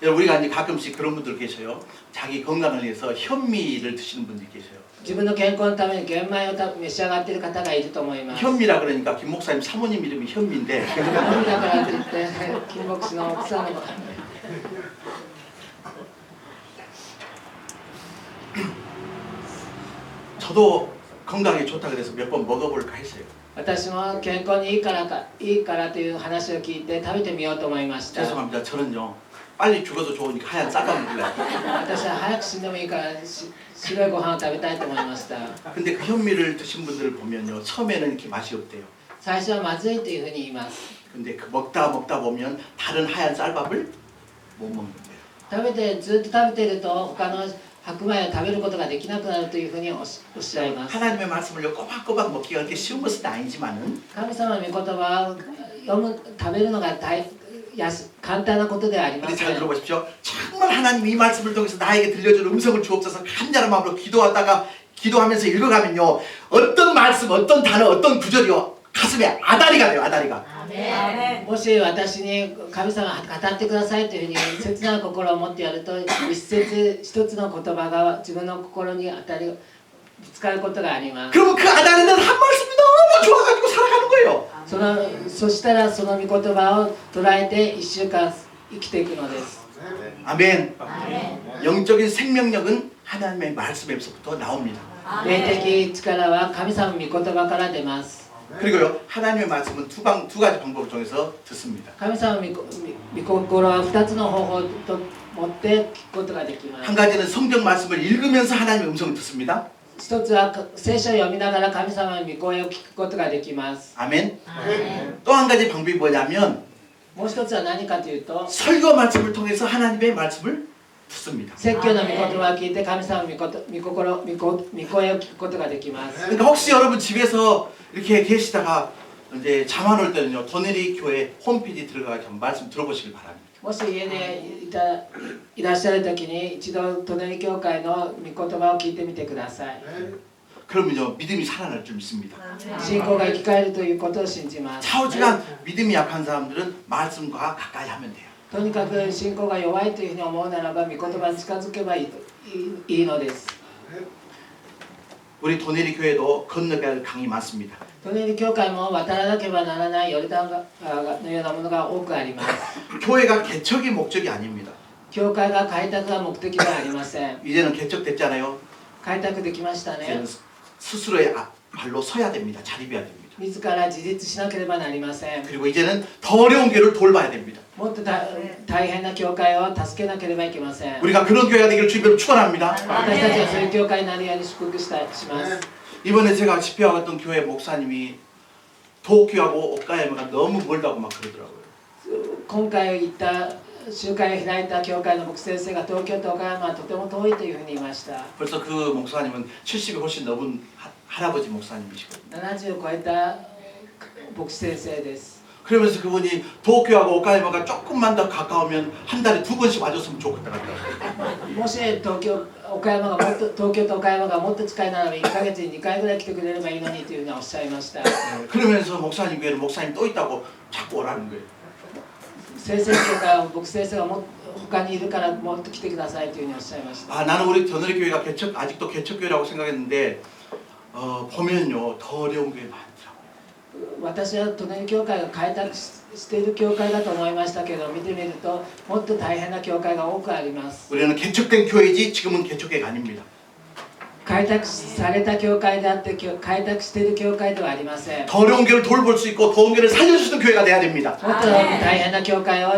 여러분 우리가 이제 가끔씩 그런 분들 계셔요. 자기 건강을 위해서 현미를 드시는 분들이 계셔요. 自分の健康のために玄米を召し上がっている方がいると思います。 현미라 그러니까 김 목사님 사모님 이름이 현미인데 だからといって金牧師の奥さんの 저도 건강에 좋다 그래서 몇 번 먹어볼까 했어요. 私も健康にいいからという話を聞いて食べてみようと思いました。 죄송합니다. 저는요 빨리 죽어도 좋으니까 하얀 쌀밥 먹을래요. 私は早く死んでもいいから白いご飯を食べたいと思いました。 근데 그 현미를 드신 분들을 보면요 처음에는 이렇게 맛이 없대요. 最初はまずいというふうに言います。 근데 그 먹다 보면 다른 하얀 쌀밥을 못 먹는데요. 食べてずっと食べていると他の白米を食べることができなくなるというふうにおっしゃいます。 하나님의 말씀을요 꼬박꼬박 먹기가 그렇게 쉬운 것은 아니지만은 神様の御言葉を食べるのが簡単なことではありま 근데 せ 잘 ん。 들어보십시오. 정말 하나님이 이 말씀을 통해서 나에게 들려주는 음성을 주옵소서 간절한 마음으로 기도하면서 읽어가면요 어떤 말씀, 어떤 단어, 어떤 구절이요 가슴에 아다리가 돼요. 아다리가. もし私に神様語ってくださいというふうに切な心を持ってやると一つの言葉が自分の心にぶつかることがあります。 그러면 그 아다리는 한 말씀이 너무 좋아가지고 살아가는 거예요. そしたらその御言葉を捉えて1週間生きていくのです。 아멘. 영적인 생명력은 하나님의 말씀에서부터 나옵니다. 霊的力は神様の御言葉から出ます。 그리고요 하나님의 말씀은 두 가지 방법을 통해서 듣습니다. 神様の御心は2つの方法と持って聞くことができます。 한 가지는 성경 말씀을 읽으면서 하나님의 음성을 듣습니다. 一つは聖書を読みながら神様の御声を聞くことができます。 아멘. 또 한 가지 방법이 뭐냐면 もう一つは何かというと 설교 말씀을 통해서 하나님의 말씀을 듣습니다. 説教の御言葉を聞いて神様の御声を聞くことができます。 그러니까 혹시 여러분 집에서 이렇게 계시다가 이제 잠 안 올 때는요 도내리 교회 홈페이지 들어가서 말씀 들어보시길 바랍니다. もし家でいらっしゃる時に一度隣教会の御言葉を聞いてみてください。 그러면요 믿음이 살아날 줄 믿습니다. 信仰が生き返るということを信じます。 차오지간 믿음이 약한 사람들은 말씀과 가까이 하면 돼요. とにかく信仰が弱いというふうに思うならば御言葉に近づけばいいのです。 우리 도내리 교회도 건너가야 할 강이 많습니다. 隣教会も渡らなければならないヨルダン川のようなものが多くあります。 교회가 개척이 목적이 아닙니다. 教会が開拓が目的ではありません。 이제는 개척됐잖아요. 開拓できましたね。 이제는 스스로의 발로 서야 됩니다. 자립해야 됩니다. 自ら自立しなければなりません。 그리고 이제는 더 어려운 교회를 돌봐야 됩니다. もっと大変な教会を助けなければいけません。 우리가 그런 교회가 되기를 주님으로 축원합니다. 私たちはそういう教会になるように祝福します。 이번에 제가 집회하던 교회 목사님이 도쿄하고 오카야마가 너무 멀다고 막 그러더라고요. 今回行った集会を開いた教会の牧師先生が東京と岡山はとても遠いというふうに言いました。 벌써 그 목사님은 70이 훨씬 넘은 할아버지 목사님이시거든요. 70を超えた牧師先生です。 그러면서 그분이 도쿄하고 오카야마가 조금만 더 가까우면 한 달에 2번씩 와줬으면 좋겠다 하더라고요. もし東京と岡山がもっと近いならば1ヶ月に2回ぐらい来てくれればいいのにというふうにおっしゃいました。 네, 그러면서 목사님 교회는 목사님 또 있다고 자꾸 오라는 거예요. 先生教会は牧師先生が他にいるからもっと来てくださいというふうにおっしゃいました。 아, 나는 우리 겨누리 교회가 아직도 개척교회라고 생각했는데 보면요 더 어려운 교회 많더라고요. 私は隣教会が開拓している教会だと思いましたけど見てみるともっと大変な教会が多くあります。 우리는 개척된 교회지 지금은 개척교회가 아닙니다. 開拓された教会であって開拓している教会ではありません。 더 어려운 교회를 돌볼 수 있고 더운 교회를 살려주는 교회가 돼야 됩니다. もっと大変な教会を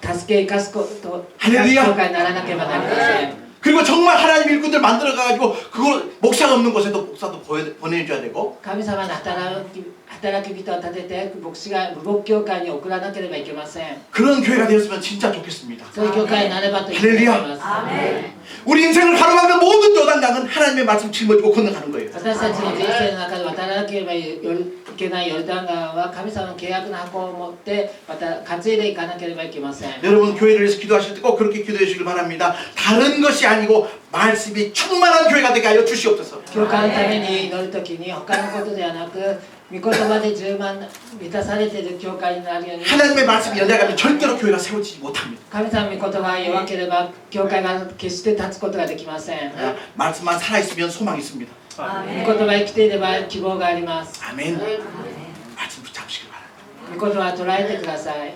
助け生かす教할렐루야. 会にならなければなりません。 그리고 정말 하나님 일꾼들 만들어가지고 그걸 목사가 없는 곳에도 목사도 보내줘야 되고 神様の働き人を立てて牧師が牧教会に送らなければいけません。 그런 교회가 되었으면 진짜 좋겠습니다. そういう教会になればというふうに思います。 우리 인생을 가로막는 모든 요단강은 하나님의 말씀 짊어지고 건너가는 거예요. 私たちの人生の中で渡らなければいけないヨルダン川は神様の契約の箱を持ってまた担いでいかなければいけません。 여러분 교회를 위해서 기도하실 때 꼭 그렇게 기도해 주시길 바랍니다. 다른 것이 아니고 말씀이 충만한 교회가 되게 하여 주시옵소서. 教会のために祈るときに他のことではなく御言葉で充満満たされている教会になるように 하나님의 말씀이 연약하면 절대로 교회가 세워지지 못합니다. 神様の御言葉が弱ければ教会が決して立つことができません。 말씀만 살아있으면 소망이 있습니다. 御言葉生きていれば希望があります。 아멘. 말씀 붙잡으시길 바랍니다. 御言葉を捉えてください。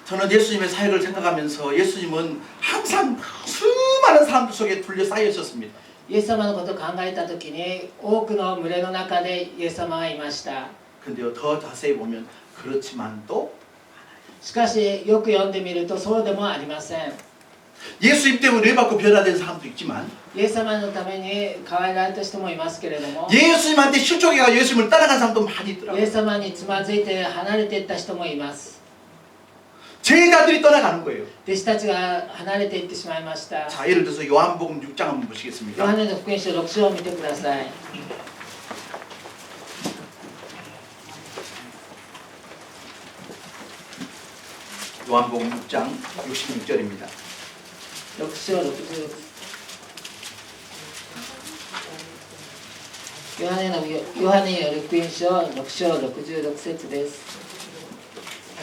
저는 예수님의 사역을 생각하면서 예수님은 항상 수많은 사람들 속에 둘러싸여 있었습니다. イエス様のことを考えたときに多くの群れの中でイエス様はいました。 근데요 더 자세히 보면 그렇지만 또 しかしよく読んでみるとそうでもありません。 예수님 때문에 은혜받고 변화된 사람도 있지만 イエス様のために変えられた人もいますけれども 예수님한테 실족해가 예수님을 따라간 사람도 많이 イ 있더라고요. エス様につまずいて離れていった人もいます。 제자들이 떠나가는 거예요. 弟子たちが離れていってしまいました。 자 예를 들어서 요한복음 6장 한번 ヨ 보시겠습니다. ハネの福音書6章を見てください。 요한복음 6장 66절입니다. 6章60ヨハネによる福音書6章66節です。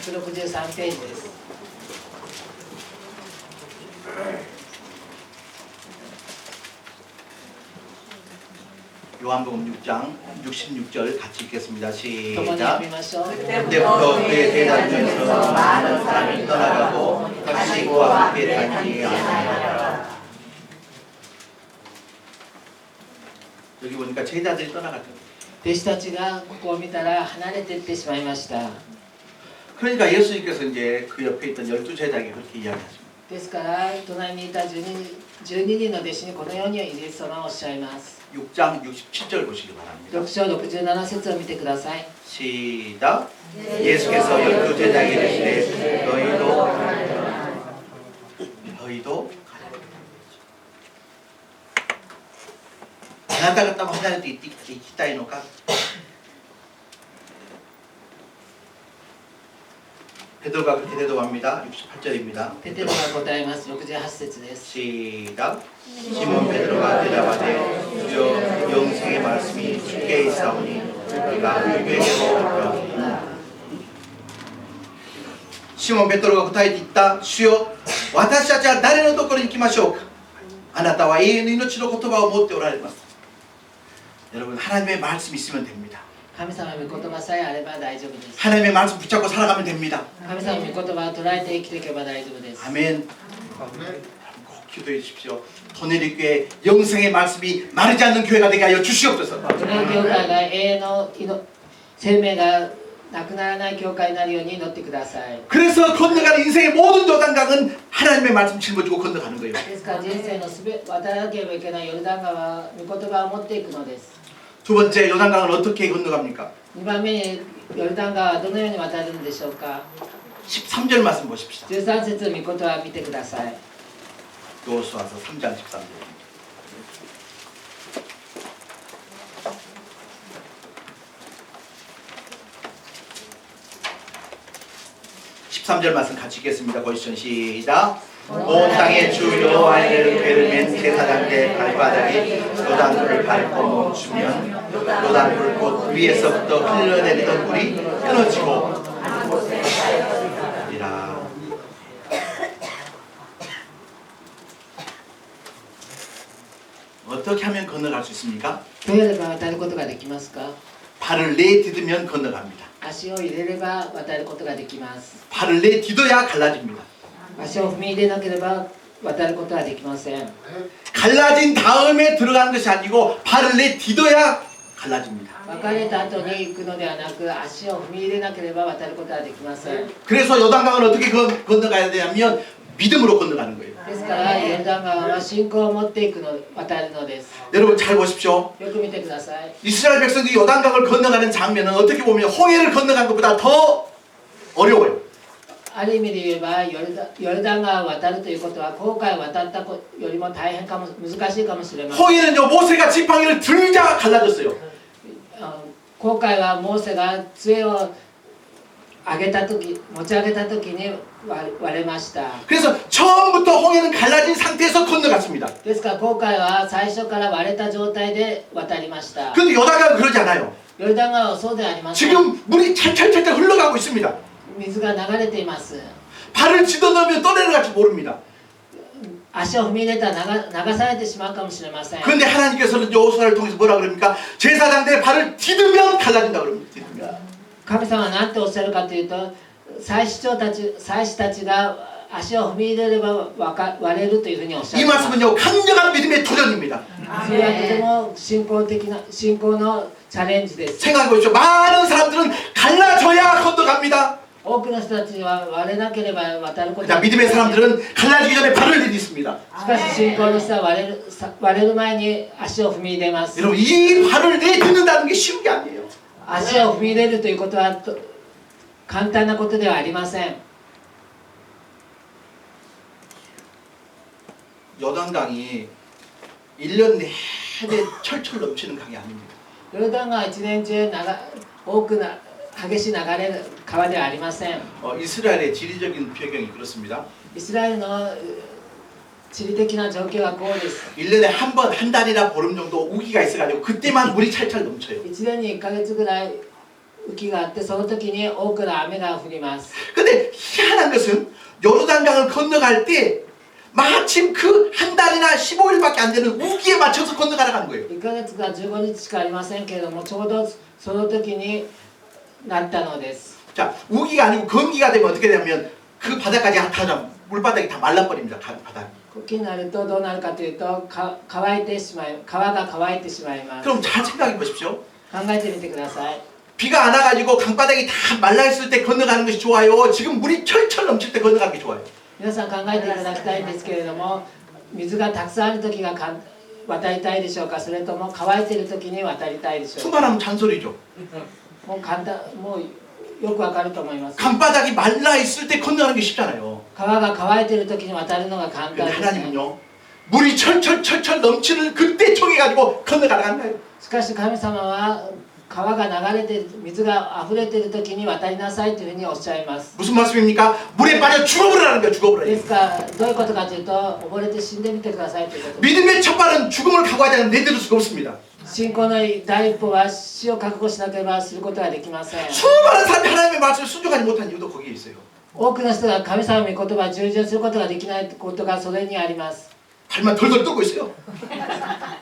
163ページです。 요한복음 6장 66절 같이 읽겠습니다. 共に 시작. 読みましょう。 그때부터 그의 제자 중에서 많은 사람이 떠나가고 다시 그와 함께 다니지 않으니라. 여기 보니까 제자들이 떠나갔죠. 弟子たちがここを見たら離れていってしまいました。 그러니까 예수님께서 이제 그 옆에 있던 12제자에게 그렇게 이야기하십니다. ですから隣にいた12人の弟子にこのようにイエス様はおっしゃいます。 6장 67절 보시기 바랍니다. 6章67節を見てください。 시작. 예수께서 12제자에게 이르시되 너희도あなた方も離れて行きたいのか。베드로가 그렇게 대답합니다. 68절입니다. ペテロが答えます。68節です。 시작. 시몬 베드로가 대답하되 주여 영생의 말씀이 주께 있사오니 우리가 누구에게로 갈까? 시몬 베드로가答えて言った主よ私たちは誰のところに行きましょうかあなたは永遠の命の言葉を持っておられます 여러분 하나님의 말씀 있으면 됩니다 神様の御言葉さえあれば大丈夫です。 하나님의 말씀 붙잡고 살아가면 됩니다 神様の御言葉を捉えて生きていけば大丈夫です。 아멘 꼭 기도해 주십시오 토네리 교회 영생의 말씀이 마르지 않는 교회가 되게 하여 주시옵소서 この教会が永遠の生命がなくならない教会になるように祈ってください。 그래서 건너가는 인생의 모든 요단강은 하나님의 말씀 짊어지고 건너가는 거예요 ですから人生の渡らなければいけないヨルダン川は御言葉を持っていくのです。 두 번째 요단강은 어떻게 건너갑니까? 2番目にヨルダン川はどのように渡るんでしょうか。 13절 말씀 보십시다. 13節御言葉を見てください。 여호수아서 3장 13절. 13절 말씀 같이 읽겠습니다. 보시죠. 시작. 온 땅의 주 여호와의 베르멘 제사장의 발바닥에 요단불을 밟고 멈추면 요단불 곧 위에서부터 흘러내리던 물이 끊어지고 이라. 어떻게 하면 건너갈 수 있습니까? どうやれば渡ることができますか？ 발을 내디디면 건너갑니다. 足を入れれば渡ることができます。 발을 내디뎌야 갈라집니다. 足を踏み入れなければ渡ることはできません。 갈라진 다음에 들어가는 것이 아니고 발을 내디뎌야 갈라집니다. 分かれた後に行くのではなく、足を踏み入れなければ渡ることはできません。 그래서 요단강을 어떻게 건너가야 되냐면 믿음으로 건너가는 거예요. ですからヨルダン川は信仰を持っていくの渡るのです。 여러분 잘 보십시오. よく見てください。 이스라엘 백성들이 요단강을 건너가는 장면은 어떻게 보면 홍해를 건너간 것보다 더 어려워요. ある意味で言えばヨルダン川を渡るということは航海を渡ったよりも大変かも難しいかもしれません。 홍해는요 모세가 지팡이를 들자 갈라졌어요. 航海はモーセが杖を持ち上げた時に割れました。 그래서 처음부터 홍해는 갈라진 상태에서 건너갔습니다. ですから航海は最初から割れた状態で渡りました。 그런데 요단강은 그러지 않아요. ヨルダン川はそうではありません。 지금 물이 찰찰찰찰 흘러가고 있습니다. 水が流れています。 발을 집어넣으면 떠내려갈지 모릅니다. 足を踏み入れたら流されてしまうかもしれません。 그런데 하나님께서는 여호수아를 통해서 뭐라 그럽니까? 제사장들의 발을 디디면 갈라진다 그럽니다. 디디면. 神様は何ておっしゃるかというと、祭司たちが足を踏み入れれば割れるというふうにおっしゃ 이 っています。 말씀은요 강력한 믿음의 도전입니다. それはとても信仰のチャレンジです。 생각해 보십시오. 많은 사람들은 갈라져야 건너갑니다. 多くの人たちは割れなければ渡ること 자, ができま 믿음의 せん。 사람들은 갈라지기 전에 발을 디디습니다. しかし信仰の人は割れる前に足を踏み入れます。 여러분 이 발을 내딛는다는 게 쉬운 게 아니에요. 足を踏み入れるということは簡単なことではありません。 요단강이 1년 내내 철철 넘치는 강이 아닙니다. ヨルダン川は一年中多く激しい流れる川ではありません。 이스라엘의 지리적인 배경이 그렇습니다. イスラエルの地理的な状況はこうです。 1년에 한 번, 한 달이나 보름 정도 우기가 있어가지고 그때만 물이 찰찰 넘쳐요. 1年に1ヶ月ぐらい雨季があって、その時に多くの雨が降ります。 근데 희한한 것은 요르단강을 건너갈 때 마침 그 한 달이나 15일밖에 안 되는 우기에 맞춰서 건너가는 거예요. 1ヶ月が15日しかありませんけれども、ちょうどその時になったのです。 자, 우기가 아니고 건기가 되면 어떻게 되냐면 그 바닥까지 다 물바닥이 다 말라버립니다. 바닥. 雨季になるとどうなるかというと、川が乾いてしまいます。 그럼 잘 생각해 보십시오. 考えてみてください。 비가 안 와가지고 강바닥이 다 말라있을 때 건너가는 것이 좋아요? 지금 물이 철철 넘칠 때 건너가는 게 좋아요? 皆さん考えていただきたいんですけれども、水がたくさんある時が渡りたいでしょうか、それとも乾いている時に渡りたいでしょうか。 수많으면 잔소리죠. もうよくわかると思います。 강바닥이 말라있을 때 건너가는 게 쉽잖아요. 川が乾いている時に渡るのが簡単 근데 です、ね。 하나님은요 물이 철철 넘치는 그때 총해가지고 건너가는 거예요. しかし神様は川が流れて水が溢れている時に渡りなさいというふうにおっしゃいます。 무슨 말씀입니까? 물에 빠져 죽어버리라는 거예요. で 죽어버려요. すからどういうことかというと、溺れて死んでみてくださいということです。 믿음의 첫 발은 죽음을 각오하지 않으면 내딛을 수가 없습니다. 信仰の第一歩は死を覚悟しなければすることができません。 수많은 사람이 하나님의 말씀을 순종하지 못한 이유도 거기에 있어요. 多くの人が神様の御言葉を従順することができないことがそれにあります。 발만 덜덜 떨고 있어요.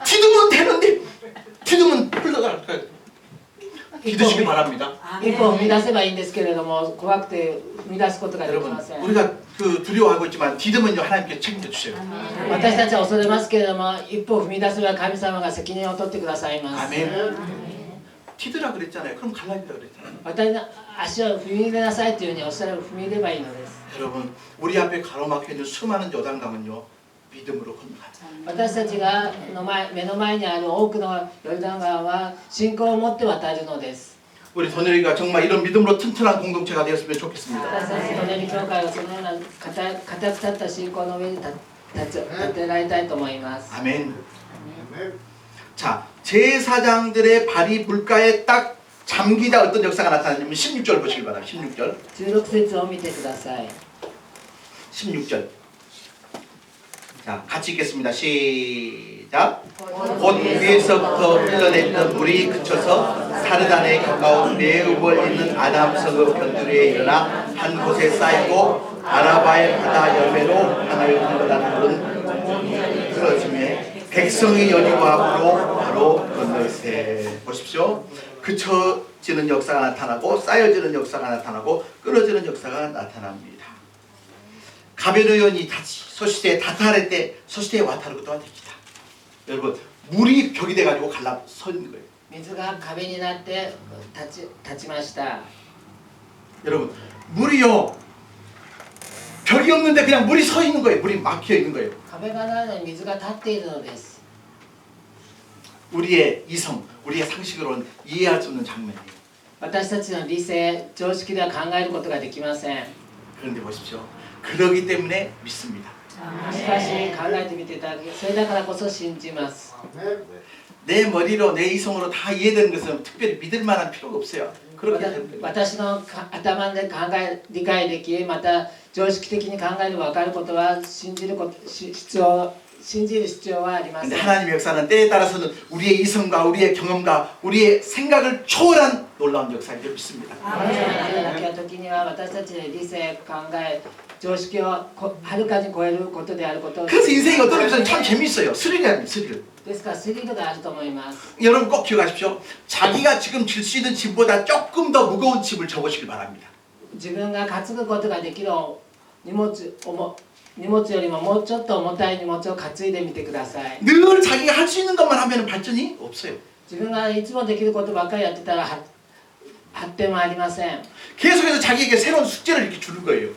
디디면 되는데 디디면 흘러갈 거예요. 믿으시기 바랍니다. 一歩踏み出せばいいんですけれども、怖くて踏み出すことができ 여러분 ません。 우리가 그 두려워하고 있지만 디디면요 하나님께서 책임져 주세요. 私たちは恐れますけれども、一歩踏み出せば神様が責任を取ってくださいます。 아멘. 디드라 그랬잖아요. 그럼 갈라진다 그랬잖아요. 足を踏み入れなさいというふうにおっしゃれば踏み入れればいいのです。 여러분 우리 앞에 가로막혀 있는 수많은 요단강은요 믿음으로 건너가자. 私たちが目の前にある多くのヨルダン川は信仰を持って渡るのです。 우리 도내리가 정말 이런 믿음으로 튼튼한 공동체가 되었으면 좋겠습니다. 私たち隣教会はそのような固く立った信仰の上に立てられたいと思います。 아멘. 자, 제사장들의 발이 물가에 딱 잠기다 어떤 역사가 나타나냐면 16절 보시길 바랍니다. 16절. 16節を見てください。 16절. 자, 같이 읽겠습니다. 시작. 곧 위에서부터 흘러냈던 물이 그쳐서 사르단에 가까운 매우 멀리 있는 아담성읍 변두리에 일어나 한 곳에 쌓이고 아라바의 바다 열매로 하나를 건너다는 물은 끊어짐에 백성이 여리고 앞으로 바로 건널세. 보십시오. 그쳐지는 역사가 나타나고 쌓여지는 역사가 나타나고 끊어지는 역사가 나타납니다. 가베르연이 다시 소시대에 다타할 때 소시대에 와타르 것도 됩니다. 여러분 물이 벽이 돼가지고 갈라 서 있는 거예요. 水が壁になって立ちました。 여러분 물이요 벽이 없는데 그냥 물이 서 있는 거예요. 물이 막혀 있는 거예요. 壁がないのに水が立っているのです。 우리의 이성, 우리의 상식으로는 이해할 수 없는 장면이에요. 私たちの理性、常識では考えることができません。 그런데 보십시오. 그러기 때문에 믿습니다. しかし考えてみていただき、それだからこそ信じます。 내 머리로 내 이성으로 다 이해되는 것은 특별히 믿을 만한 필요가 없어요. 그렇기 때문에 私の頭で理解でき、また常識的に考えれば分かることは信じる必要はありませ 근데 ん。 하나님의 역사는 때에 따라서는 우리의 이성과 우리의 경험과 우리의 생각을 초월한 놀라운 역사인 줄 믿습니다. 神様の働きは時には私たちの理性、考え、常識をはるかに超えることであることを 그래서 인생이 어떤 의미에서는 참 재미있어요. 스릴이 아닙니다. 스릴. ですからスリルがあると思います。 여러분 꼭 기억하십시오. 자기가 지금 질 수 있는 짐보다 조금 더 무거운 짐을 접으시길 바랍니다. 自分が担ぐことができる荷物よりももうちょっと重たい荷物を担いでみてください。 늘 자기가 할 수 있는 것만 하면 발전이 없어요. 自分がいつもできることばっかりやってたら発展はありません。 계속해서 자기에게 새로운 숙제를 이렇게 주는 거예요.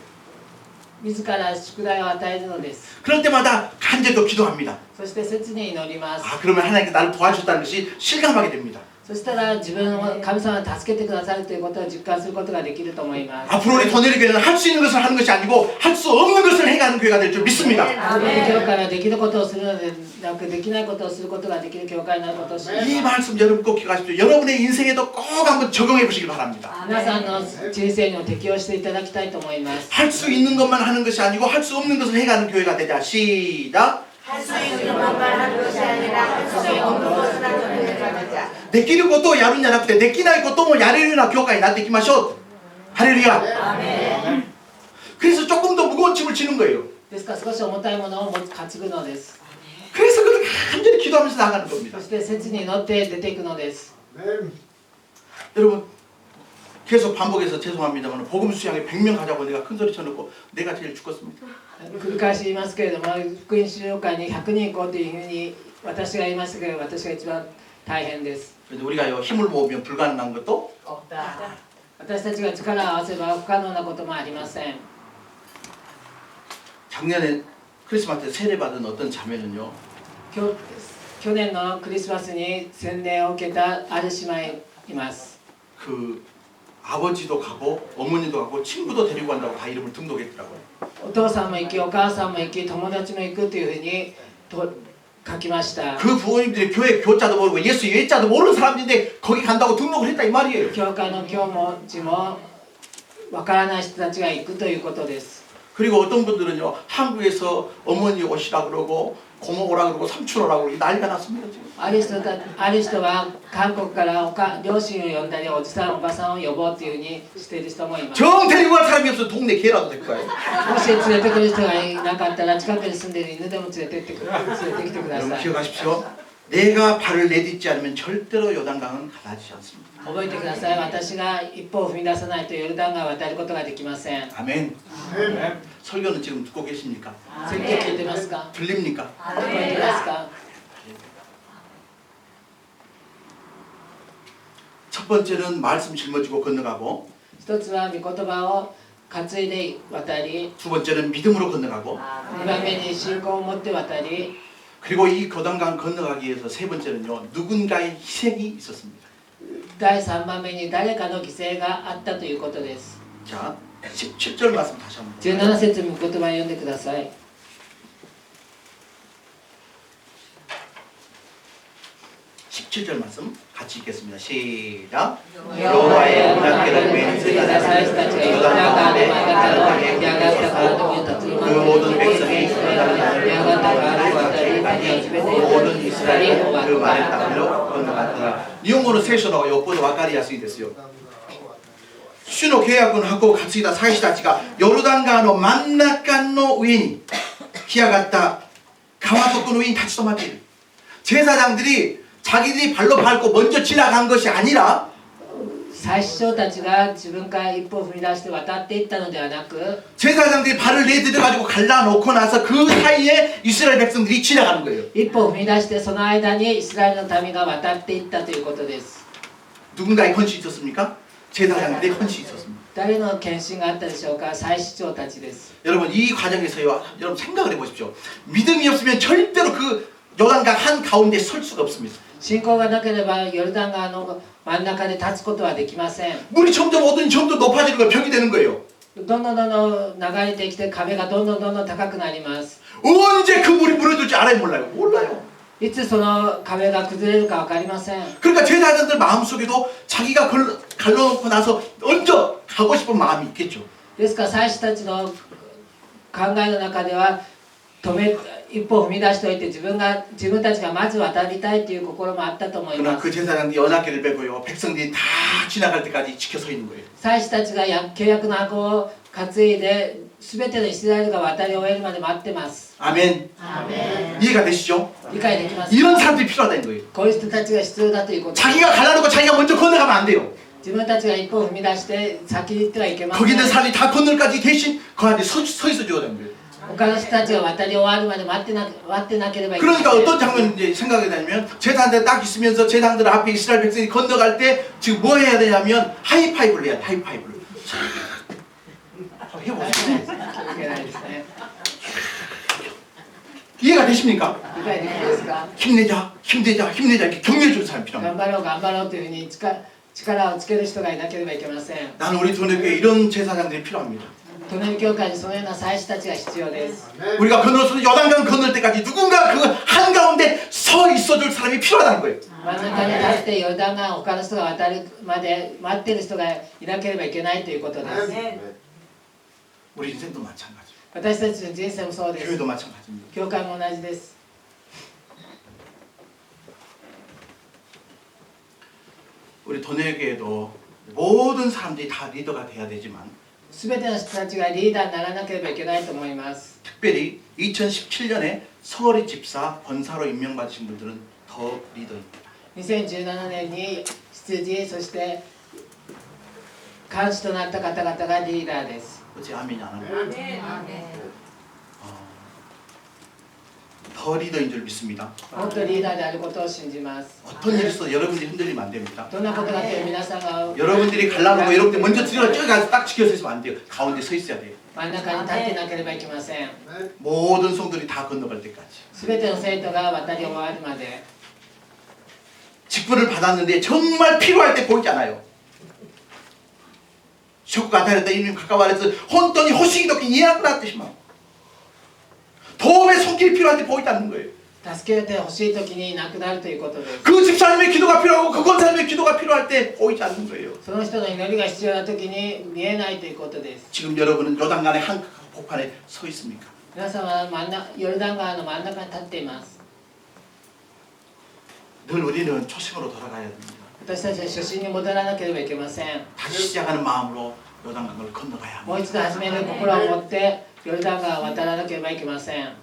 自ら宿題を与えるのです。 그럴 때마다 간절히 기도합니다. そして切に祈ります。 아 그러면 하나님께 나를 도와줬다는 것이 실감하게 됩니다. そしたら自分を神様が助けてくださるということを実感することができると思います。 앞으로 우리 더내리 교회는 할 수 있는 것을 하는 것이 아니고 할 수 없는 것을 해가는 교회가 될 줄 믿습니다. 教会はできることをするのでなくできないことをすることができる教会になることを知ります。 이 말씀 여러분 꼭 기억하십시오. 여러분의 인생에도 꼭 한번 적용해 보시길 바랍니다. 皆さんの人生にも適応していただきたいと思います。 할 수 있는 것만 하는 것이 아니고 할 수 없는 것을 해가는 교회가 되자. 시작. 할 수 있는 것만 하는 것이 아니라 할 수 없는 것을 하는 교회가 되자. できることをやるんじゃなくてできないこともやれるような教会になっていきましょう。ハレルヤ。 그래서 조금 더 무거운 짐을 지는 거예요. ですから少し重たいものを担ぐのです。 그래서 그렇게 간절히 기도하면서 나가는 겁니다. そして切に祈って出ていくのです。 여러분 계속 반복해서 죄송합니다만 복음 수양에 100명 가자고 내가 큰 소리 쳐놓고 내가 제일 죽었습니다. 繰り返し言いますけれども、福音修行会に100人行こうというふうに私が言いましたけど、私が一番大変です。 그래서 우리가 힘을 모으면 불가능한 것도 私たちが力を合わせば不可能なこともありません。 작년에 크리스마스 때 세례받은 어떤 자매는요. 去年のクリスマスに洗礼を受けたある姉妹います。 그 아버지도 가고 어머니도 가고 친구도 데리고 간다고 다 이름을 등록했더라고요. お父さんも行き、お母さんも行き、友達も行くというふうに書きました。 그 부모님들이 교회 교자도 모르고 예수 예자도 모르는 사람들인데 거기 간다고 등록을 했다 이 말이에요. 教会の教文字もわからない人たちが行くということです。 그리고 어떤 분들은요 한국에서 어머니 오시라 그러고 고모 오라 그러고 삼촌 오라 그러고 난리가 났습니다 지금. ある人は韓国から両親を呼んだり、おじさんおばさんを呼ぼうというふうにしている人もいます。 정 데리고 갈 사람이 없어 동네 개라도 될 거예요. もし連れてくる人がいなかったら近くに住んでいる犬でも連れてきてくだ 여러분 さい。 기억하십시오. 내가 발을 내딛지 않으면 절대로 요단강은 갈라지지 않습니다. 覚えてください。私が一歩を踏み出さないとヨルダン川を渡ることができません。 아멘. 설교는 지금 듣고 계십니까? 説教聞いてますか？ 들립니까? 聞こえてますか？ 첫 번째는 말씀 짊어지고 건너가고 一つは御言葉を担いで渡り、 두 번째는 믿음으로 건너가고 二番目に信仰を持って渡り、 그리고 이 요단강 건너가기 위해서 세 번째는요 누군가의 희생이 있었습니다. 第3番目に誰かの犠牲があったということです。 자, 17절 말씀 다시 한번. 17節の言葉を読んでください。 17절 말씀 같이 읽겠습니다. 시작. ヨホワへ名付けられ目についた祭司たちがヨルダン川の真ん中の出来上がった川の上を立つ馬の上に出来上がった川を渡り、谷をすべて 모든 이스라엘이 그 말의 渡り 땅으로 건너갔더라. 일본어로聖書の よっぽど分かりやすいですよ. 主の契約の箱を担いだ祭司たちがヨルダン川の真ん中の上に干上がった川底の上に立ち止まっている. 제사장들이 자기들이 발로 밟고 먼저 지나간 것이 아니라 祭司長たちが自分から一歩踏み出して渡っていったのではなく 제사장들이 발을 내들여가지고 갈라놓고 나서 그 사이에 이스라엘 백성들이 지나가는 거예요. 一歩踏み出してその間にイスラエルの民が渡っていったということです。 누군가의 헌신이 있었습니까? 제사장들의 헌신이 있었습니다. 誰の献身があったでしょうか。祭司長たちです。 여러분 이 과정에서요, 여러분 생각을 해보십시오. 믿음이 없으면 절대로 그 요단강 한 가운데 설 수가 없습니다. 信仰がなければヨルダン川の真ん中で立つことはできません。 물이 점점 오더니 점점 높아지는 거예요. 벽이 되는 거예요. どんどん流れてきて壁がどんどん高くなります。 언제 그 물이 무너질지 알아요, 몰라요? 몰라요. いつその壁が崩れるか分かりません。 그러니까 제사장들 마음속에도 자기가 갈라놓고 나서 먼저 가고 싶은 마음이 있겠죠. ですから祭司たちの考えの中では一歩踏み出しておいて自分たちがまず渡りたいという心もあったと思い 그러나 ます。 그 제사장들이 언약궤를 빼고요, 백성들이 다 지나갈 때까지 지켜 서 있는 거예요. 祭司たちが契約の箱を担いで全てのイスラエルが渡り終えるまで待ってます。 아멘. 이해가 되시죠? 理解できますか。 이런 사람들이 필요하다는 거예요. こういう人たちが必要だということです。 자기가 갈라놓고 자기가 먼저 건너가면 안 돼요. 自分たちが一歩踏み出して先に行ってはいけませ 거기 ん。 있는 사람이 다 건널까지 대신 그 안에 서 있어 줘야 되는 거예요. 他の人たちが渡り終わるまで待ってなければいけません。 그러니까 어떤 장면이 이제 생각이 나냐면 제사장들 딱 있으면서 제사장들 앞에 이스라엘 백성이 건너갈 때 지금 뭐 해야 되냐면 하이파이브를 해야 돼. 하이파이브를. 해보세요. いけないですね。 이해가 되십니까? 理解できますか。 힘내자, 힘내자, 힘내자 이렇게 격려해주는 사람이 필요합니다. 頑張ろうというふうに力をつける人がいなければいけません。 나는 우리 도내교회에 이런 제사장들이 필요합니다. トネル教会にそのような祭司たちが必要です。 우리가 건너서 요단강 건널 때까지 누군가 그 한가운데 서 있어줄 사람이 필요하다는 거예요. 真ん中に立ってヨルダン川他の人が渡るまで待っている人がいなければいけないということです。 우리 인생도 마찬가지예요. 私たちの人生もそうです。 교회도 마찬가지입니다. 教会も同じです。 우리 도내교회도 모든 사람들이 다 리더가 돼야 되지만 すべての人たちがリーダーにならなければいけないと思います。 특별히 2017년에 서거리 집사 권사로 임명받으신 분들은 더 리더입니다. 2017年に執事そして監視となった方々がリーダーです。 어째 아멘이 안 합니다. 더 리더인 줄 믿습니다. 本当にリーダーであることを信じます。 어떤 일이 있어도 여러분들이 흔들리면 안 됩니다. どんなことがあっても皆さんが 여러분들이 갈라놓고 이렇게 먼저 들어가 저기 딱 지켜 서 있으면 안 돼요. 가운데 서 있어야 돼요. 真ん中に立ってなければいけません。 모든 성도들이 다 건너갈 때까지. すべての生徒が渡り終わるまで。 직분을 받았는데 정말 필요할 때 보이지 않아요. 쇼크가 다녔다 이님 가까워서 혼돈이 호식이 덕기 이해하구나 뜻이만 도움의 손길이 필요할 때 보이지 않는 거예요. 助けてほしい時になくなるということです。 그 집사님의 기도가 필요하고 그 권사님의 기도가 필요할 때 보이지 않는 거예요. その人の祈りが必要な時に見えないということです。 지금 여러분은 요단강의 한 복판에 서 있습니까? 皆様はヨルダン川の真ん中に立っています。 늘 우리는 초심으로 돌아가야 됩니다. 私たちは初心に戻らなければいけません。 다시 시작하는 마음으로 요단강을 건너가야 합니다. もう一度始める心を持ってヨルダン川を渡らなければいけません。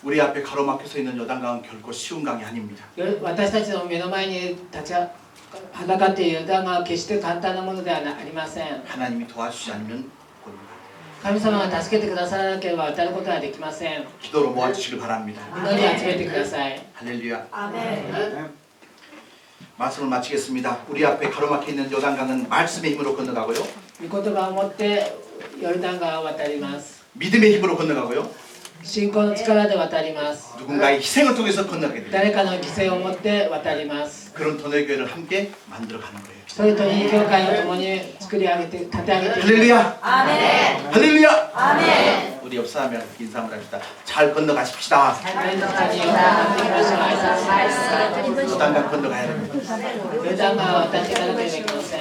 우리 앞에 가로막혀 서 있는 요단강은 결코 쉬운 강이 아닙니다. 私たちの目の前に立ちはだかっているヨルダン川は決して簡単なものではありません。 하나님이 도와주지 않으면 못 갑니다. 神様が助けてくださらなければ渡ることはできません。 기도로 모아주시길 바랍니다. 祈りを集めてください。 할렐루야. 아멘. 말씀을 마치겠습니다. 우리 앞에 가로막혀 있는 요단강은 말씀의 힘으로 건너가고요. 御言葉を持ってヨルダン川を渡ります。 믿음의 힘으로 건너가고요. 信仰の力で渡ります。 누군가의 희생을 통해서 건너게 됩니다. 誰かの犠牲を持って渡ります。 그런 도내교회를 함께 만들어가는 거예요. そういう鳥居教会を共に作り上げて立て上げていきます。 할렐루야! 아멘. 할렐루야! 아멘. 우리 옆사람이랑 인사를 합시다. 잘 건너가십시다. メンバーに渡っていきましょう。挨拶します。 요단강 건너가야 됩니다. ヨルダン川を渡っていかなければいけません。